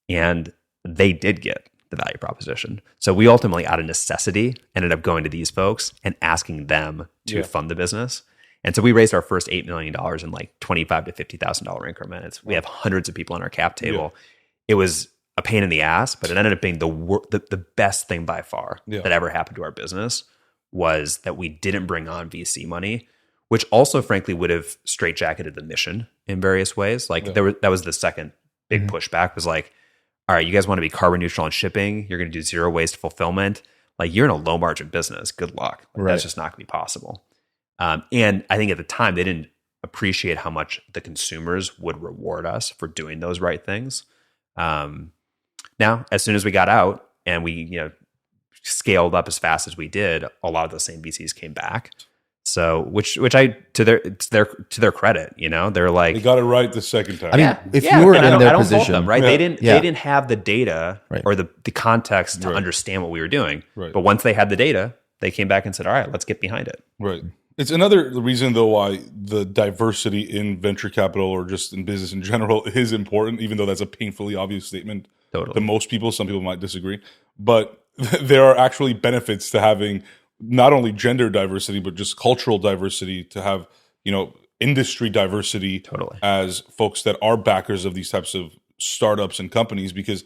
And they did get the value proposition. So we ultimately, out of necessity, ended up going to these folks and asking them to fund the business. And so we raised our first $8 million in like $25,000 to $50,000 increments. We have hundreds of people on our cap table. It was a pain in the ass, but it ended up being the best thing by far that ever happened to our business, was that we didn't bring on VC money, which also frankly would have straitjacketed the mission in various ways. Like that was the second big pushback, was like, all right, you guys want to be carbon neutral on shipping. You're going to do zero waste fulfillment. Like you're in a low margin business. Good luck. Like, that's just not going to be possible. And I think at the time they didn't appreciate how much the consumers would reward us for doing those right things. Now, as soon as we got out and we, scaled up as fast as we did, a lot of those same VCs came back. So, which I to their credit, they're like, They got it right the second time. I mean, if you were in their I don't fault position, them, right? Yeah. They didn't have the data or the context to understand what we were doing. Right. But once they had the data, they came back and said, "All right, let's get behind it." Right. It's another reason, though, why the diversity in venture capital or just in business in general is important, even though that's a painfully obvious statement Totally. to most people. Some people might disagree. But there are actually benefits to having not only gender diversity, but just cultural diversity, to have, industry diversity as folks that are backers of these types of startups and companies, because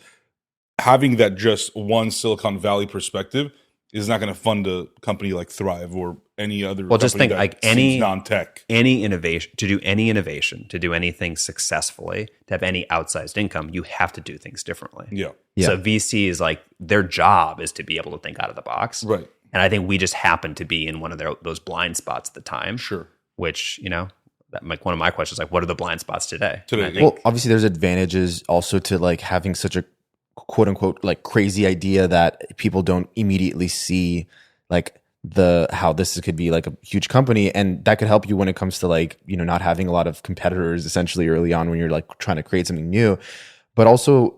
having that just one Silicon Valley perspective is not going to fund a company like Thrive or any other. Well, just think that like seems non-tech. any innovation, to do anything successfully, to have any outsized income, you have to do things differently. Yeah. So VCs, like their job is to be able to think out of the box. Right. And I think we just happened to be in one of those blind spots at the time. Sure. Which, like one of my questions, like, what are the blind spots today? Today, And I think, well, obviously there's advantages also to like having such a quote unquote like crazy idea that people don't immediately see like how this could be like a huge company, and that could help you when it comes to like, not having a lot of competitors essentially early on when you're like trying to create something new. But also,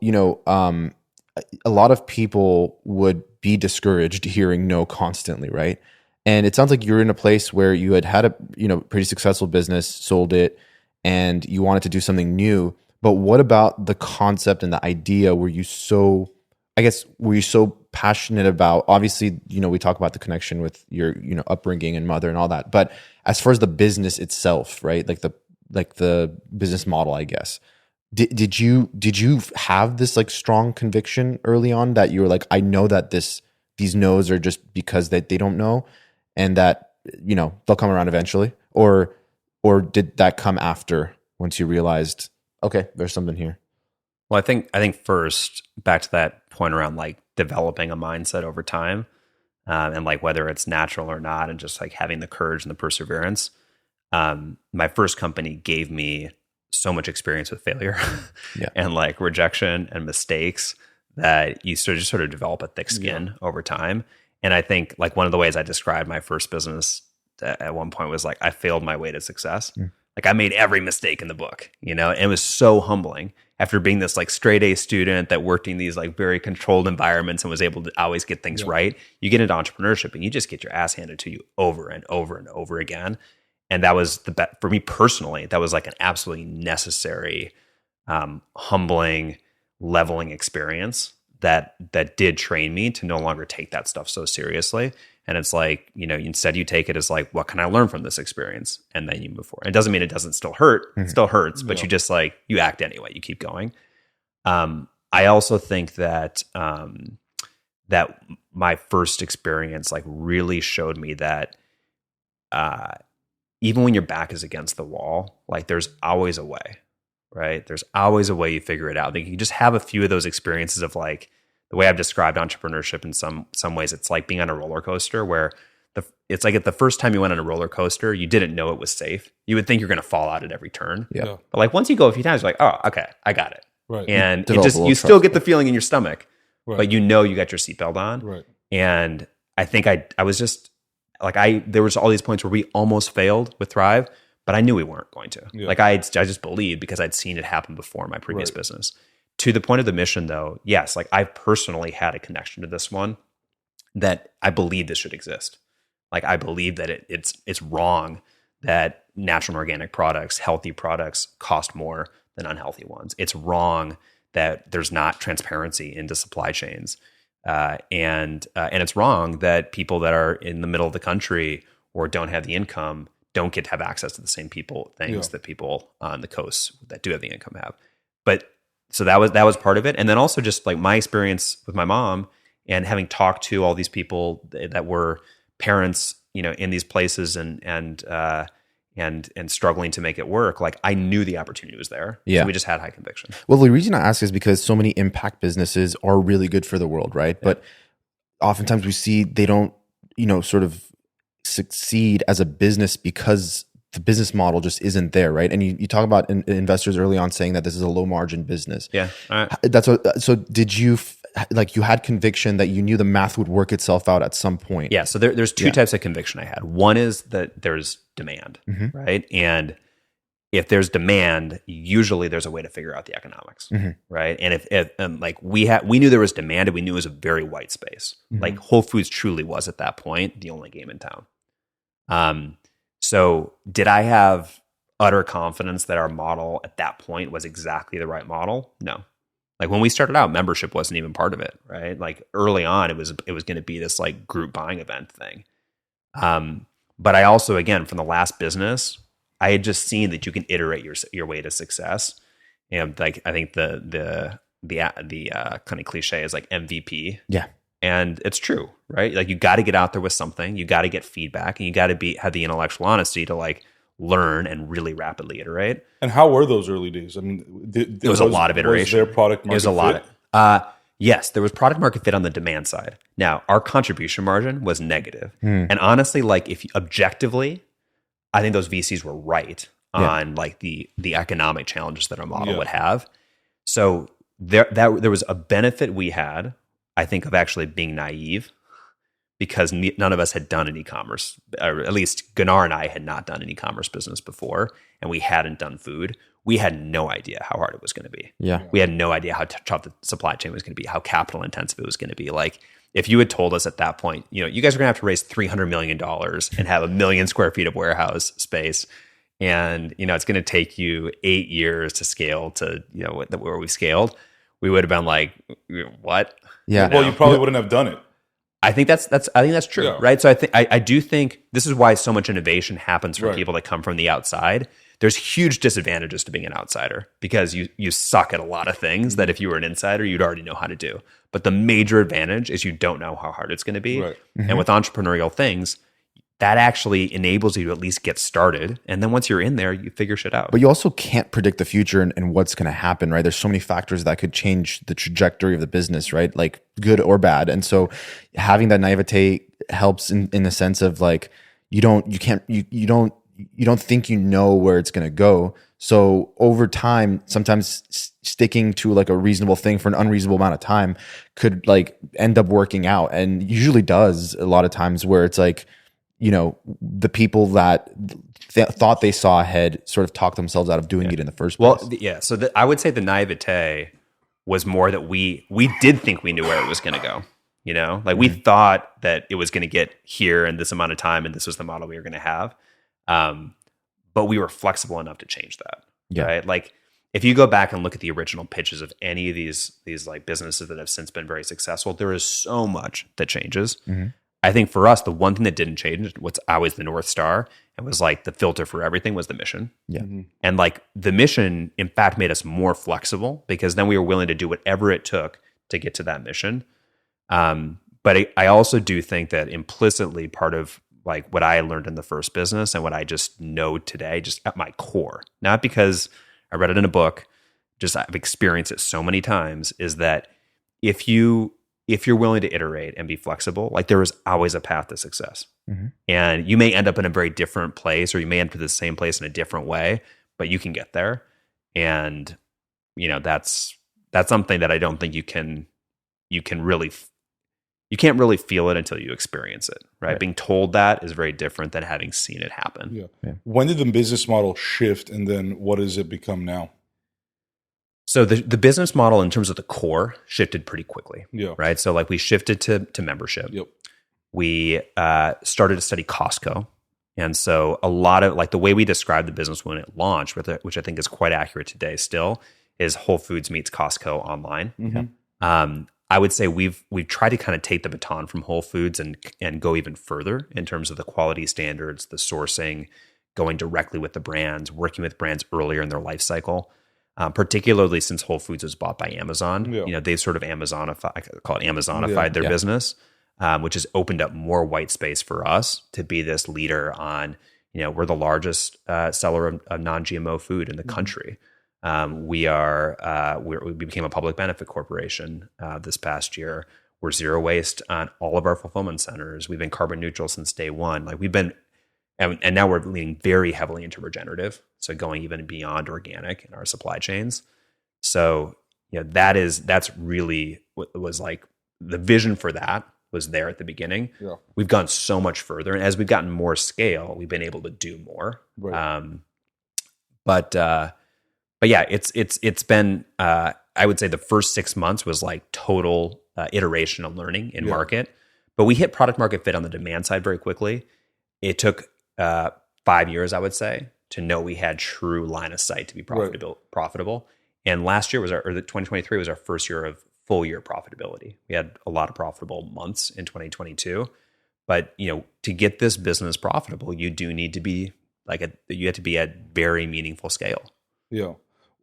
a lot of people would be discouraged hearing no constantly, right? And it sounds like you're in a place where you had a pretty successful business, sold it, and you wanted to do something new. But what about the concept and the idea? Were you so passionate about? Obviously, we talk about the connection with your upbringing and mother and all that. But as far as the business itself, right? Like the business model, I guess. Did you have this like strong conviction early on that you were like, I know that these no's are just because they don't know, and that they'll come around eventually, or did that come after, once you realized, okay, there's something here? well, I think first, back to that point around like developing a mindset over time, and like whether it's natural or not, and just like having the courage and the perseverance. My first company gave me so much experience with failure and like rejection and mistakes that you sort of develop a thick skin over time. And I think like one of the ways I described my first business at one point was like, I failed my way to success. Like I made every mistake in the book, and it was so humbling after being this like straight A student that worked in these like very controlled environments and was able to always get things right. You get into entrepreneurship and you just get your ass handed to you over and over and over again. And that was for me personally, that was like an absolutely necessary, humbling, leveling experience that did train me to no longer take that stuff so seriously. And it's like, instead you take it as like, what can I learn from this experience? And then you move forward. It doesn't mean it doesn't still hurt. It still hurts, but you just like, you act anyway, you keep going. I also think that, that my first experience like really showed me that, even when your back is against the wall, like there's always a way, right? There's always a way you figure it out. Like you just have a few of those experiences of like the way I've described entrepreneurship in some ways, it's like being on a roller coaster where it's like at the first time you went on a roller coaster, you didn't know it was safe. You would think you're going to fall out at every turn. Yeah. But like once you go a few times, you're like, oh, okay, I got it. Right. And Develop a little you still trust. get the feeling in your stomach, Right. but you know you got your seatbelt on. Right. And I think I was just like, there was all these points where we almost failed with Thrive, but I knew we weren't going to. Yeah. Like I just believed because I'd seen it happen before in my previous Right. business. To the point of the mission though, yes, like I personally had a connection to this one that I believe this should exist. Like I believe that it's wrong that natural and organic products, healthy products cost more than unhealthy ones. It's wrong that there's not transparency into supply chains. And it's wrong that people that are in the middle of the country or don't have the income don't get to have access to the same things that people on the coast that do have the income have. But so that was part of it. And then also just like my experience with my mom and having talked to all these people that were parents, in these places and struggling to make it work. Like I knew the opportunity was there. Yeah. So we just had high conviction. Well, the reason I ask is because so many impact businesses are really good for the world, right? But oftentimes we see they don't, sort of succeed as a business because the business model just isn't there, right? And you talk about investors early on saying that this is a low margin business. Yeah. All right. That's what. So did you you had conviction that you knew the math would work itself out at some point? Yeah. So there's two types of conviction I had. One is that there's demand, right? And if there's demand, usually there's a way to figure out the economics, right? And if like we knew there was demand, and we knew it was a very white space. Like Whole Foods truly was at that point the only game in town. So did I have utter confidence that our model at that point was exactly the right model? No. Like when we started out, membership wasn't even part of it, right? Like early on, it was going to be this like group buying event thing. But I also, again, from the last business, I had just seen that you can iterate your way to success. And like I think the kind of cliche is like MVP. Yeah. And it's true, right? Like you got to get out there with something, you got to get feedback, and you got to have the intellectual honesty to like learn and really rapidly iterate. And how were those early days? I mean, There was a lot of iteration. Was there product market There's a lot fit? of yes, there was product market fit on the demand side. Now, our contribution margin was negative. And honestly, like if objectively, I think those VCs were right on like the economic challenges that our model would have. So there was a benefit we had, I think, of actually being naive because none of us had done an e-commerce, or at least Gunnar and I had not done an e-commerce business before, and we hadn't done food. We had no idea how hard it was going to be. Yeah. We had no idea how tough the supply chain was going to be, how capital intensive it was going to be. Like if you had told us at that point, you guys are going to have to raise $300 million and have 1 million square feet of warehouse space, and it's going to take you 8 years to scale to where we scaled, we would have been like, what? Yeah. Well, you probably wouldn't have done it. I think that's true, Yeah. right? So I do think this is why so much innovation happens from Right. people that come from the outside. There's huge disadvantages to being an outsider because you suck at a lot of things that if you were an insider, you'd already know how to do. But the major advantage is you don't know how hard it's going to be. Right. And with entrepreneurial things, that actually enables you to at least get started. And then once you're in there, you figure shit out. But you also can't predict the future and what's going to happen, right? There's so many factors that could change the trajectory of the business, right? Like good or bad. And so having that naivete helps in the sense of like, you don't think you know where it's going to go. So over time, sometimes sticking to like a reasonable thing for an unreasonable amount of time could like end up working out, and usually does a lot of times, where it's like, the people that thought they saw ahead sort of talked themselves out of doing it in the first place. Well, yeah. So I would say the naivete was more that we did think we knew where it was going to go. Like we thought that it was going to get here in this amount of time, and this was the model we were going to have. But we were flexible enough to change that. Yeah. Right. Like if you go back and look at the original pitches of any of these like businesses that have since been very successful, there is so much that changes. I think for us, the one thing that didn't change, what's always the North Star, and was like the filter for everything, was the mission. Yeah. And like the mission, in fact, made us more flexible because then we were willing to do whatever it took to get to that mission. But I also do think that implicitly part of like what I learned in the first business and what I just know today, just at my core, not because I read it in a book, just I've experienced it so many times, is that if you if you're willing to iterate and be flexible, like there is always a path to success. And you may end up in a very different place, or you may end up in the same place in a different way, but you can get there. And that's something that I don't think you can't really feel it until you experience it, right? Being told that is very different than having seen it happen. Yeah. When did the business model shift, and then what does it become now? So the business model in terms of the core shifted pretty quickly, right? So like we shifted to membership. Yep. We started to study Costco. And so a lot of like the way we described the business when it launched, which I think is quite accurate today still, is Whole Foods meets Costco online. I would say we've tried to kind of take the baton from Whole Foods and go even further in terms of the quality standards, the sourcing, going directly with the brands, working with brands earlier in their life cycle. Particularly since Whole Foods was bought by Amazon, they've sort of Amazonified their business, which has opened up more white space for us to be this leader on. We're the largest seller of non-GMO food in the country. We became a public benefit corporation this past year. We're zero waste on all of our fulfillment centers. We've been carbon neutral since day one. Like we've been. And now we're leaning very heavily into regenerative, so going even beyond organic in our supply chains. So that's really what was like the vision for that was there at the beginning. Yeah. We've gone so much further, and as we've gotten more scale, we've been able to do more. Right. But yeah, it's been I would say the first 6 months was like total iteration and learning in market, but we hit product market fit on the demand side very quickly. It took 5 years, I would say, to know we had true line of sight to be profitable. And last year 2023 was our first year of full year profitability. We had a lot of profitable months in 2022, but to get this business profitable, you do need to be you have to be at very meaningful scale. Yeah.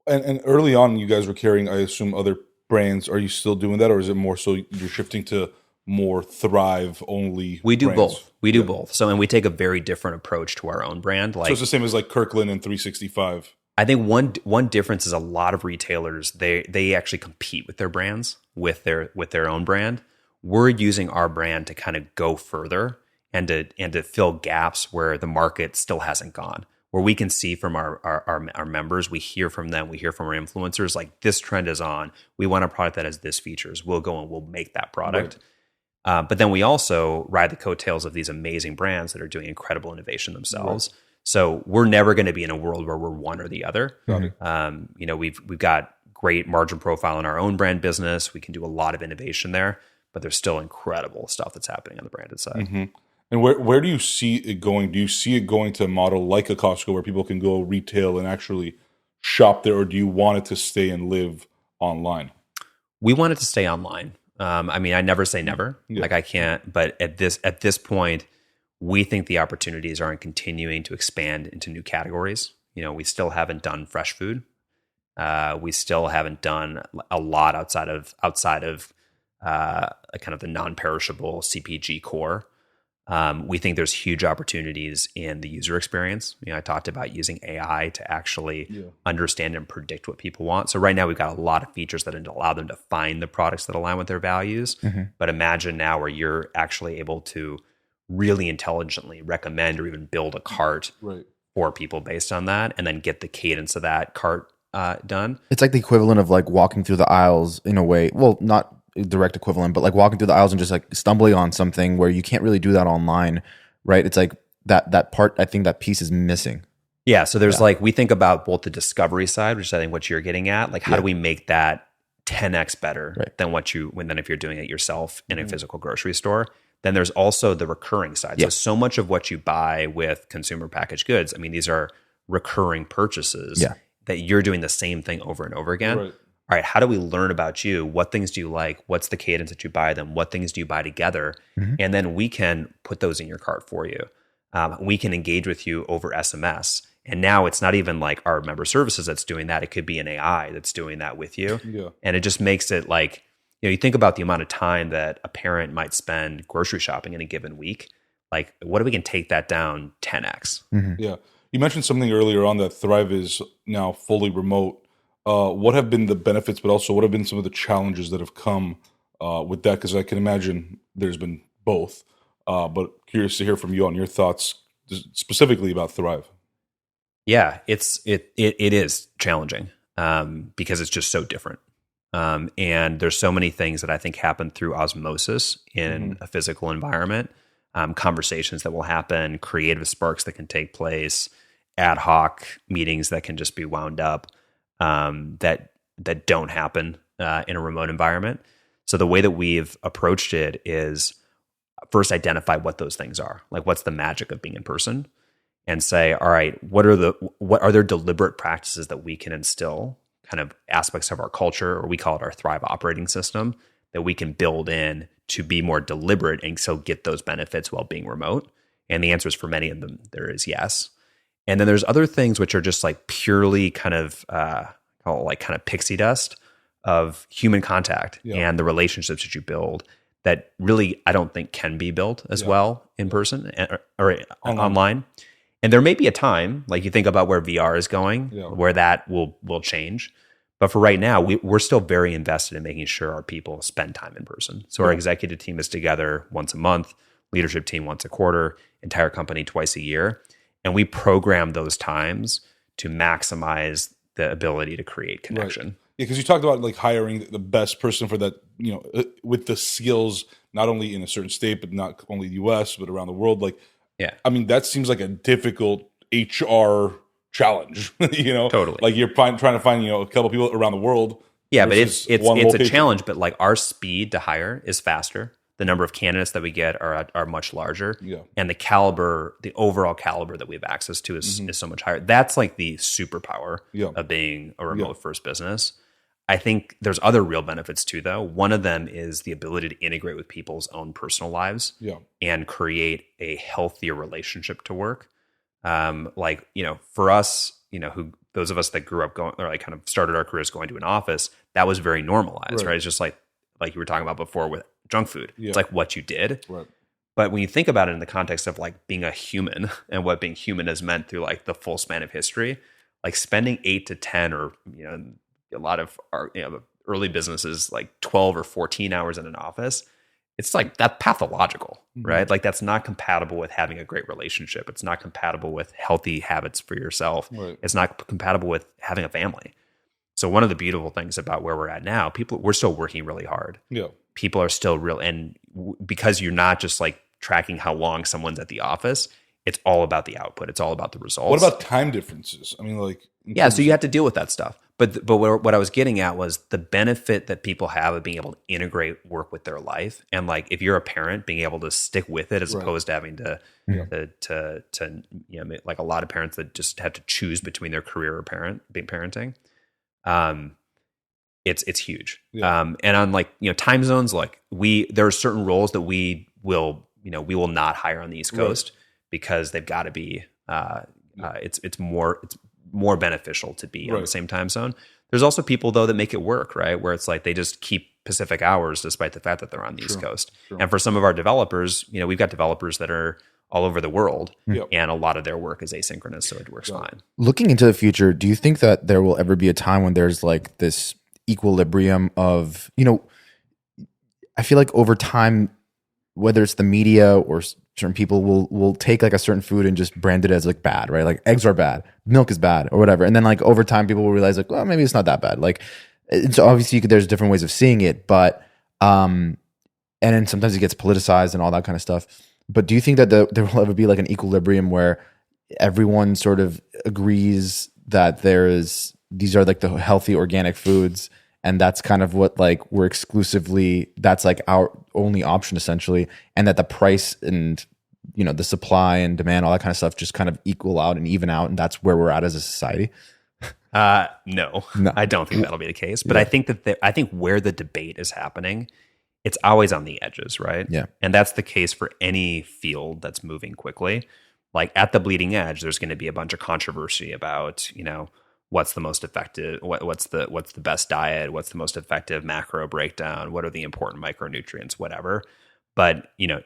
And early on, you guys were carrying, I assume, other brands. Are you still doing that, or is it more so you're shifting to more Thrive only? We do brands? both. We do both. So, and we take a very different approach to our own brand. Like, so it's the same as like Kirkland and 365. I think one difference is a lot of retailers they actually compete with their brands with their own brand. We're using our brand to kind of go further and to fill gaps where the market still hasn't gone. Where we can see from our members, we hear from them, we hear from our influencers, like this trend is on. We want a product that has this features. We'll go and we'll make that product. Right. But then we also ride the coattails of these amazing brands that are doing incredible innovation themselves. Right. So we're never going to be in a world where we're one or the other. We've got great margin profile in our own brand business. We can do a lot of innovation there, but there's still incredible stuff that's happening on the branded side. Mm-hmm. And where do you see it going? Do you see it going to a model like a Costco where people can go retail and actually shop there, or do you want it to stay and live online? We want it to stay online. I mean, I never say never. Yeah. Like I can't, but at this point, we think the opportunities are in continuing to expand into new categories. We still haven't done fresh food. We still haven't done a lot outside of kind of the non-perishable CPG core. We think there's huge opportunities in the user experience. I talked about using AI to actually understand and predict what people want. So right now we've got a lot of features that allow them to find the products that align with their values. Mm-hmm. But imagine now where you're actually able to really intelligently recommend or even build a cart for people based on that, and then get the cadence of that cart done. It's like the equivalent of like walking through the aisles in a way. Well, not direct equivalent, but like walking through the aisles and just like stumbling on something where you can't really do that online, right? It's like that part, I think that piece is missing. Yeah. So there's like, we think about both the discovery side, which is I think what you're getting at, like how do we make that 10x better than than if you're doing it yourself in a physical grocery store. Then there's also the recurring side. So much of what you buy with consumer packaged goods, I mean, these are recurring purchases that you're doing the same thing over and over again. Right. All right, how do we learn about you? What things do you like? What's the cadence that you buy them? What things do you buy together? Mm-hmm. And then we can put those in your cart for you. We can engage with you over SMS. And now it's not even like our member services that's doing that. It could be an AI that's doing that with you. Yeah. And it just makes it like, you think about the amount of time that a parent might spend grocery shopping in a given week. Like, what if we can take that down 10x? Mm-hmm. Yeah. You mentioned something earlier on that Thrive is now fully remote. What have been the benefits, but also what have been some of the challenges that have come with that? Because I can imagine there's been both. But curious to hear from you on your thoughts specifically about Thrive. Yeah, it is challenging because it's just so different. And there's so many things that I think happen through osmosis in a physical environment, conversations that will happen, creative sparks that can take place, ad hoc meetings that can just be wound up that don't happen in a remote environment. So the way that we've approached it is first identify what those things are. Like, what's the magic of being in person? And say, all right, what are there deliberate practices that we can instill, kind of aspects of our culture, or we call it our Thrive operating system, that we can build in to be more deliberate and so get those benefits while being remote? And the answer is, for many of them, there is yes. And then there's other things which are just like purely kind of call it like kind of pixie dust of human contact and the relationships that you build that really I don't think can be built as well in person or online. And there may be a time, like you think about where VR is going, where that will change. But for right now, we're still very invested in making sure our people spend time in person. So our executive team is together once a month, leadership team once a quarter, entire company twice a year. And we program those times to maximize the ability to create connection. Right. Yeah, because you talked about like hiring the best person for that, with the skills, not only in a certain state, but not only the US, but around the world. Like, I mean, that seems like a difficult HR challenge, Totally. Like you're trying to find, a couple people around the world. Yeah, but it's a challenge, but like our speed to hire is faster. The number of candidates that we get are much larger. Yeah. And the overall caliber that we have access to is so much higher. That's like the superpower of being a remote first business. I think there's other real benefits too, though. One of them is the ability to integrate with people's own personal lives and create a healthier relationship to work. For us, those of us that grew up going, or like kind of started our careers going to an office, that was very normalized, right? It's just like you were talking about before with junk food. It's like what you did. Right. But when you think about it in the context of like being a human and what being human has meant through like the full span of history, like spending 8 to 10 or, a lot of our early businesses, like 12 or 14 hours in an office, it's like that pathological, right? Like that's not compatible with having a great relationship. It's not compatible with healthy habits for yourself. Right. It's not compatible with having a family. So one of the beautiful things about where we're at now, we're still working really hard. Yeah. People are still real. And because you're not just like tracking how long someone's at the office, it's all about the output. It's all about the results. What about time differences? I mean, like, so you have to deal with that stuff. But what I was getting at was the benefit that people have of being able to integrate work with their life. And like, if you're a parent, being able to stick with it as opposed to having to like a lot of parents that just have to choose between their career or parenting. It's huge. Yeah. And on like, time zones, like there are certain roles that we will not hire on the East Coast because they've got to be, it's more beneficial to be on the same time zone. There's also people though that make it work, right? Where it's like they just keep Pacific hours despite the fact that they're on the East Coast. Sure. And for some of our developers, we've got developers that are all over the world and a lot of their work is asynchronous, so it works fine. Looking into the future, do you think that there will ever be a time when there's like this equilibrium of, I feel like over time, whether it's the media or certain people will take like a certain food and just brand it as like bad, right? Like eggs are bad, milk is bad, or whatever. And then like over time, people will realize like, well, maybe it's not that bad. Like, so obviously there's different ways of seeing it, but and then sometimes it gets politicized and all that kind of stuff. But do you think that there will ever be like an equilibrium where everyone sort of agrees that these are like the healthy organic foods, and that's kind of what like that's like our only option essentially, and that the price and the supply and demand, all that kind of stuff, just kind of equal out and even out, and that's where we're at as a society? No, I don't think that'll be the case. But I think I think where the debate is happening, it's always on the edges, right? Yeah, and that's the case for any field that's moving quickly. Like at the bleeding edge, there's going to be a bunch of controversy about what's the most effective, what's the best diet, what's the most effective macro breakdown, what are the important micronutrients, whatever. But the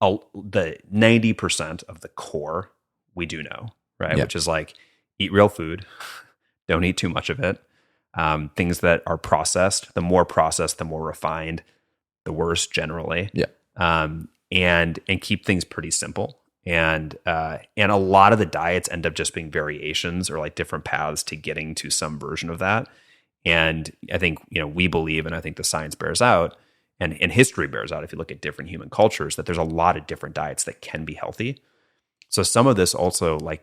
90% of the core we do know, right? Which is like eat real food, don't eat too much of it. Things that are processed, the more refined, the worst generally. Yeah. And keep things pretty simple. And a lot of the diets end up just being variations or like different paths to getting to some version of that. And I think, we believe, and I think the science bears out, and history bears out, if you look at different human cultures, that there's a lot of different diets that can be healthy. So some of this also, like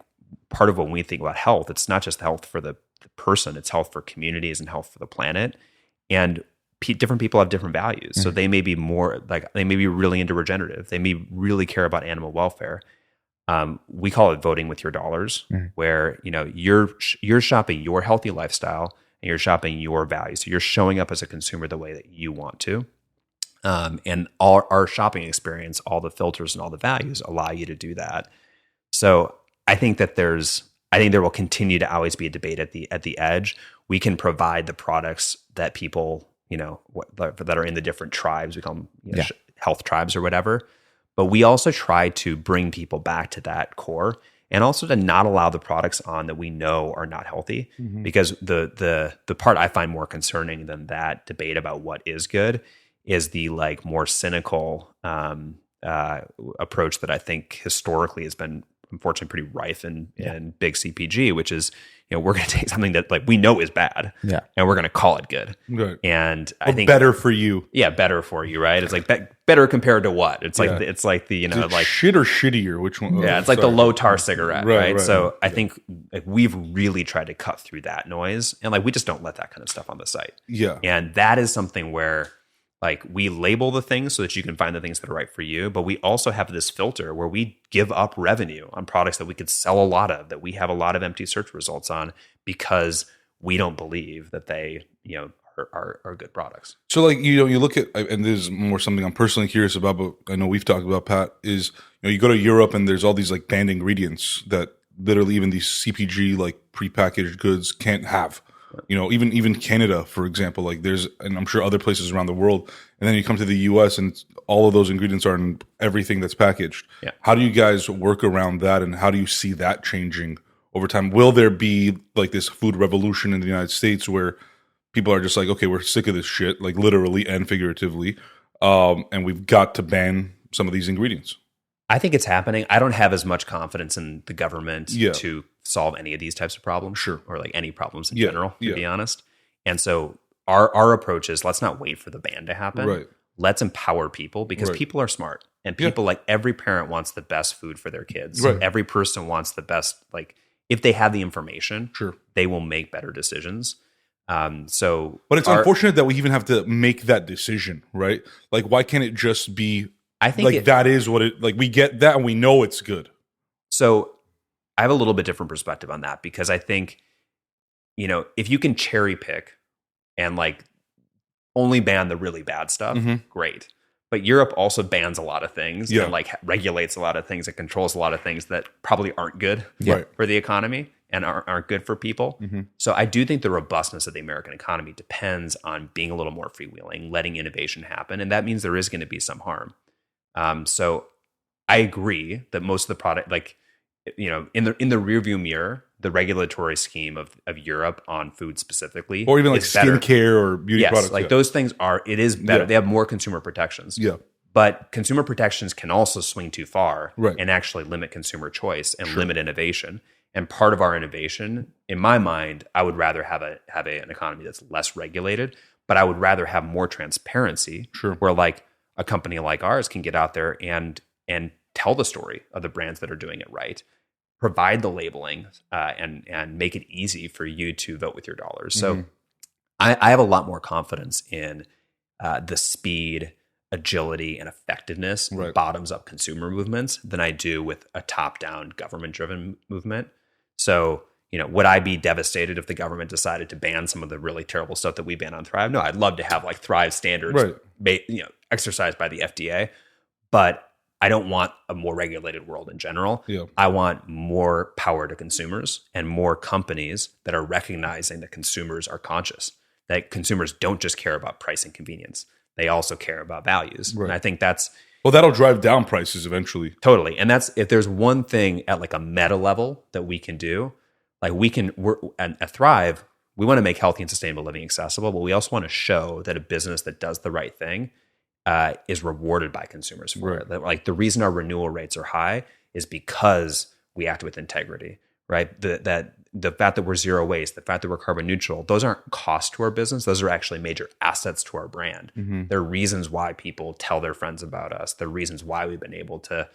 part of when we think about health, it's not just health for the person, it's health for communities and health for the planet. And different people have different values. So they may be more like, they may be really into regenerative. They may really care about animal welfare. We call it voting with your dollars, where, you're shopping your healthy lifestyle and you're shopping your values. So you're showing up as a consumer the way that you want to. And our shopping experience, all the filters and all the values allow you to do that. So I think that there will continue to always be a debate at the edge. We can provide the products that people, that are in the different tribes, we call them health tribes or whatever. But we also try to bring people back to that core, and also to not allow the products on that we know are not healthy. Because the part I find more concerning than that debate about what is good is the like more cynical approach that I think historically has been unfortunately pretty rife in big CPG, which is, we're going to take something that like we know is bad, and we're going to call it good. Right. And I think better for you. Yeah, better for you, right? It's like better compared to what? It's like it's like the like shit or shittier. Which one? Yeah, it's like the low tar cigarette, right? So I think like we've really tried to cut through that noise, and like we just don't let that kind of stuff on the site. Yeah, and that is something where like we label the things so that you can find the things that are right for you, but we also have this filter where we give up revenue on products that we could sell a lot of, that we have a lot of empty search results on, because we don't believe that they, are good products. So like, you look at, and this is more something I'm personally curious about, but I know we've talked about, Pat, is, you go to Europe and there's all these like banned ingredients that literally even these CPG like prepackaged goods can't have. Even Canada, for example, like and I'm sure other places around the world, and then you come to the US and all of those ingredients are in everything that's packaged. Yeah. How do you guys work around that, and how do you see that changing over time? Will there be like this food revolution in the United States where people are just like, okay, we're sick of this shit, like literally and figuratively, and we've got to ban some of these ingredients? I think it's happening. I don't have as much confidence in the government to solve any of these types of problems, or like any problems in general, to be honest. And so our approach is, let's not wait for the ban to happen. Right. Let's empower people, because people are smart, and people like every parent wants the best food for their kids. Right. Every person wants the best, like if they have the information, Sure. they will make better decisions. But it's unfortunate that we even have to make that decision, right? Like, why can't it just be, I think like that is what it, like we get that and we know it's good. So I have a little bit different perspective on that, because I think, if you can cherry pick and like only ban the really bad stuff, great. But Europe also bans a lot of things and like regulates a lot of things and controls a lot of things that probably aren't good for the economy and aren't good for people. So I do think the robustness of the American economy depends on being a little more freewheeling, letting innovation happen. And that means there is going to be some harm. So I agree that most of the product, like, in the rearview mirror, the regulatory scheme of Europe on food specifically, or even like skincare or beauty products, like those things it is better. They have more consumer protections. But consumer protections can also swing too far and actually limit consumer choice and limit innovation. And part of our innovation, in my mind, I would rather have an economy that's less regulated, but I would rather have more transparency, where like a company like ours can get out there and tell the story of the brands that are doing it right, provide the labeling, and make it easy for you to vote with your dollars. So I have a lot more confidence in the speed, agility, and effectiveness bottoms-up consumer movements than I do with a top-down government-driven movement. So, would I be devastated if the government decided to ban some of the really terrible stuff that we ban on Thrive? No, I'd love to have like Thrive standards, exercised by the FDA, but I don't want a more regulated world in general. I want more power to consumers and more companies that are recognizing that consumers are conscious, that consumers don't just care about price and convenience. They also care about values. And I think that'll drive down prices eventually. Totally. And that's, if there's one thing at like a meta level that we can do, like we're at Thrive, we want to make healthy and sustainable living accessible, but we also want to show that a business that does the right thing is rewarded by consumers for it. Like the reason our renewal rates are high is because we act with integrity, right? The fact that we're zero waste, the fact that we're carbon neutral, those aren't costs to our business. Those are actually major assets to our brand. They're reasons why people tell their friends about us. They're reasons why we've been able to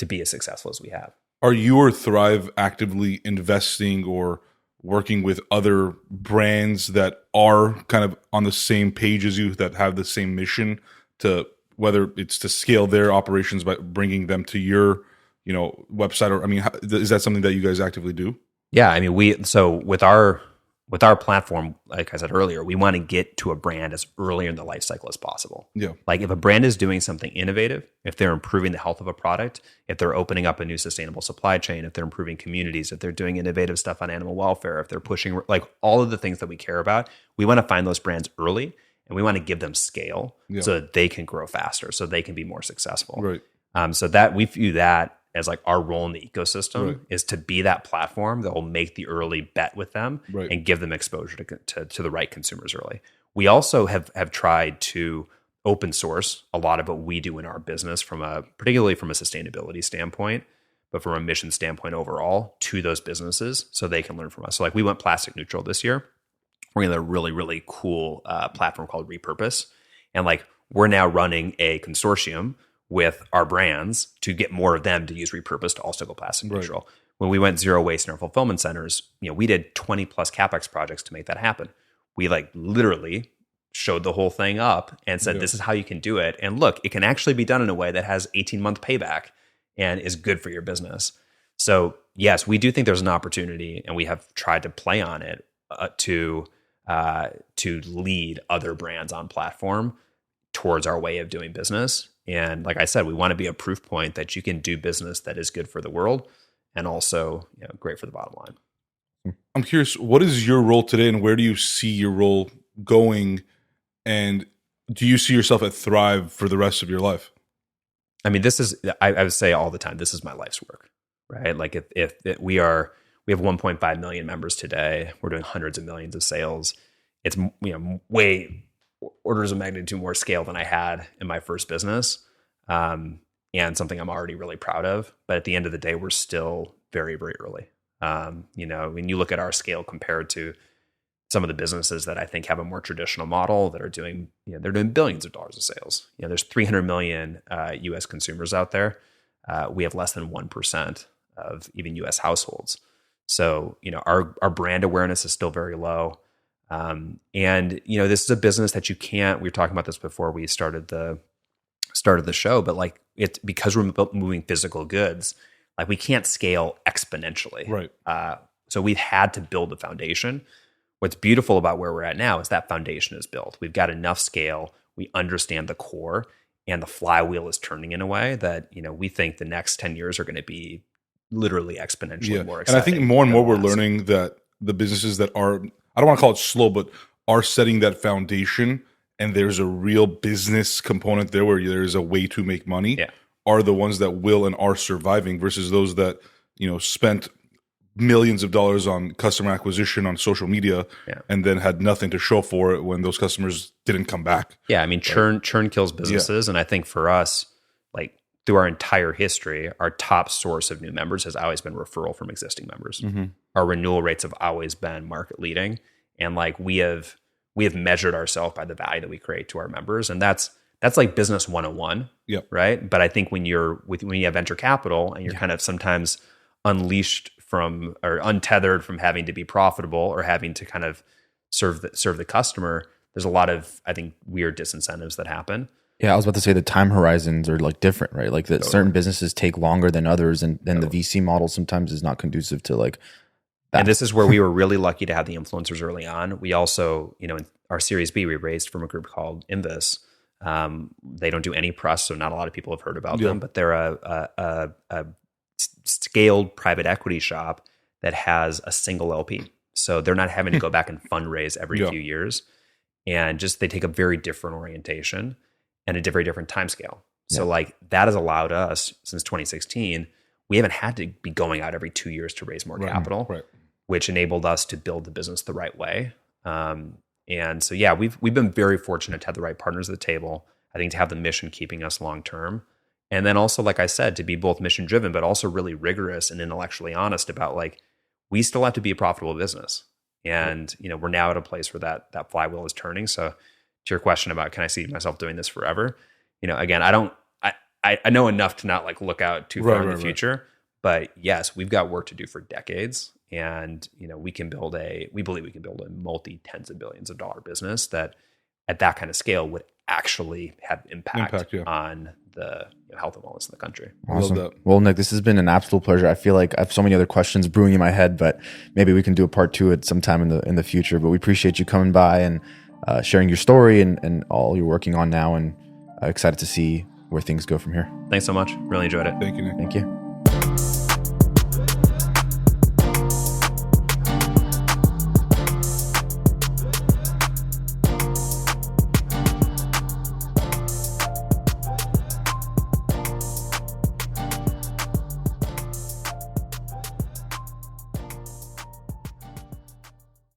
be as successful as we have. Are you or Thrive actively investing or working with other brands that are kind of on the same page as you, that have the same mission, to whether it's to scale their operations by bringing them to your, website? Or, I mean, is that something that you guys actively do? Yeah, I mean, so with our platform, like I said earlier, we want to get to a brand as early in the life cycle as possible. Yeah. Like if a brand is doing something innovative, if they're improving the health of a product, if they're opening up a new sustainable supply chain, if they're improving communities, if they're doing innovative stuff on animal welfare, if they're pushing like all of the things that we care about, we want to find those brands early and we want to give them scale so that they can grow faster, so they can be more successful. Right. So that we view that as like our role in the ecosystem is to be that platform that will make the early bet with them and give them exposure to the right consumers early. We also have tried to open source a lot of what we do in our business particularly from a sustainability standpoint, but from a mission standpoint overall to those businesses so they can learn from us. So like we went plastic neutral this year. We're in a really, really cool platform called Repurpose. And like we're now running a consortium with our brands to get more of them to use Repurpose to also go plastic neutral. When we went zero waste in our fulfillment centers, we did 20 plus CapEx projects to make that happen. We like literally showed the whole thing up and said, this is how you can do it. And look, it can actually be done in a way that has 18-month payback and is good for your business. So yes, we do think there's an opportunity, and we have tried to play on it to lead other brands on platform towards our way of doing business. And like I said, we want to be a proof point that you can do business that is good for the world and also great for the bottom line. I'm curious, what is your role today and where do you see your role going? And do you see yourself at Thrive for the rest of your life? I mean, I would say all the time, this is my life's work, right? Like if we have 1.5 million members today, we're doing hundreds of millions of sales. It's, way orders of magnitude more scale than I had in my first business, and something I'm already really proud of. But at the end of the day, we're still very, very early. When you look at our scale compared to some of the businesses that I think have a more traditional model that are doing, they're doing billions of dollars of sales. There's 300 million U.S. consumers out there. We have less than 1% of even U.S. households. So, our brand awareness is still very low. And this is a business that you can't, we were talking about this before we started the show, but like it's because we're moving physical goods, like we can't scale exponentially. Right. So we've had to build the foundation. What's beautiful about where we're at now is that foundation is built. We've got enough scale. We understand the core, and the flywheel is turning in a way that, we think the next 10 years are going to be literally exponentially more exciting. And I think more and more we're learning that the businesses that are, I don't want to call it slow, but are setting that foundation, and there's a real business component there where there is a way to make money, are the ones that will and are surviving versus those that, spent millions of dollars on customer acquisition on social media and then had nothing to show for it when those customers didn't come back. Yeah, I mean, churn kills businesses. And I think for us, like through our entire history, our top source of new members has always been referral from existing members. Our renewal rates have always been market leading. And like we have measured ourselves by the value that we create to our members. And that's like business 101. Right. But I think when you have venture capital and you're kind of sometimes unleashed from or untethered from having to be profitable or having to kind of serve the customer, there's a lot of, I think, weird disincentives that happen. Yeah, I was about to say the time horizons are like different, right? Like that certain businesses take longer than others, and then the VC model sometimes is not conducive to like that. And this is where we were really lucky to have the influencers early on. We also, in our Series B, we raised from a group called Invus. They don't do any press, so not a lot of people have heard about them, but they're a scaled private equity shop that has a single LP. So they're not having to go back and fundraise every few years. And just they take a very different orientation and a very different time scale. So like that has allowed us since 2016, we haven't had to be going out every 2 years to raise more capital, which enabled us to build the business the right way. And so, we've been very fortunate to have the right partners at the table. I think to have the mission keeping us long term. And then also, like I said, to be both mission driven, but also really rigorous and intellectually honest about like, we still have to be a profitable business. And, we're now at a place where that flywheel is turning. So to your question about, can I see myself doing this forever? Again, I know enough to not like look out too far in the future, but yes, we've got work to do for decades. And, we believe we can build a multi tens of billions of dollar business that at that kind of scale would actually have impact on the health and wellness in the country. Awesome. Well, Nick, this has been an absolute pleasure. I feel like I have so many other questions brewing in my head, but maybe we can do a part 2 at some time in the future. But we appreciate you coming by and sharing your story and all you're working on now, and excited to see where things go from here. Thanks so much. Really enjoyed it. Thank you, Nick. Thank you.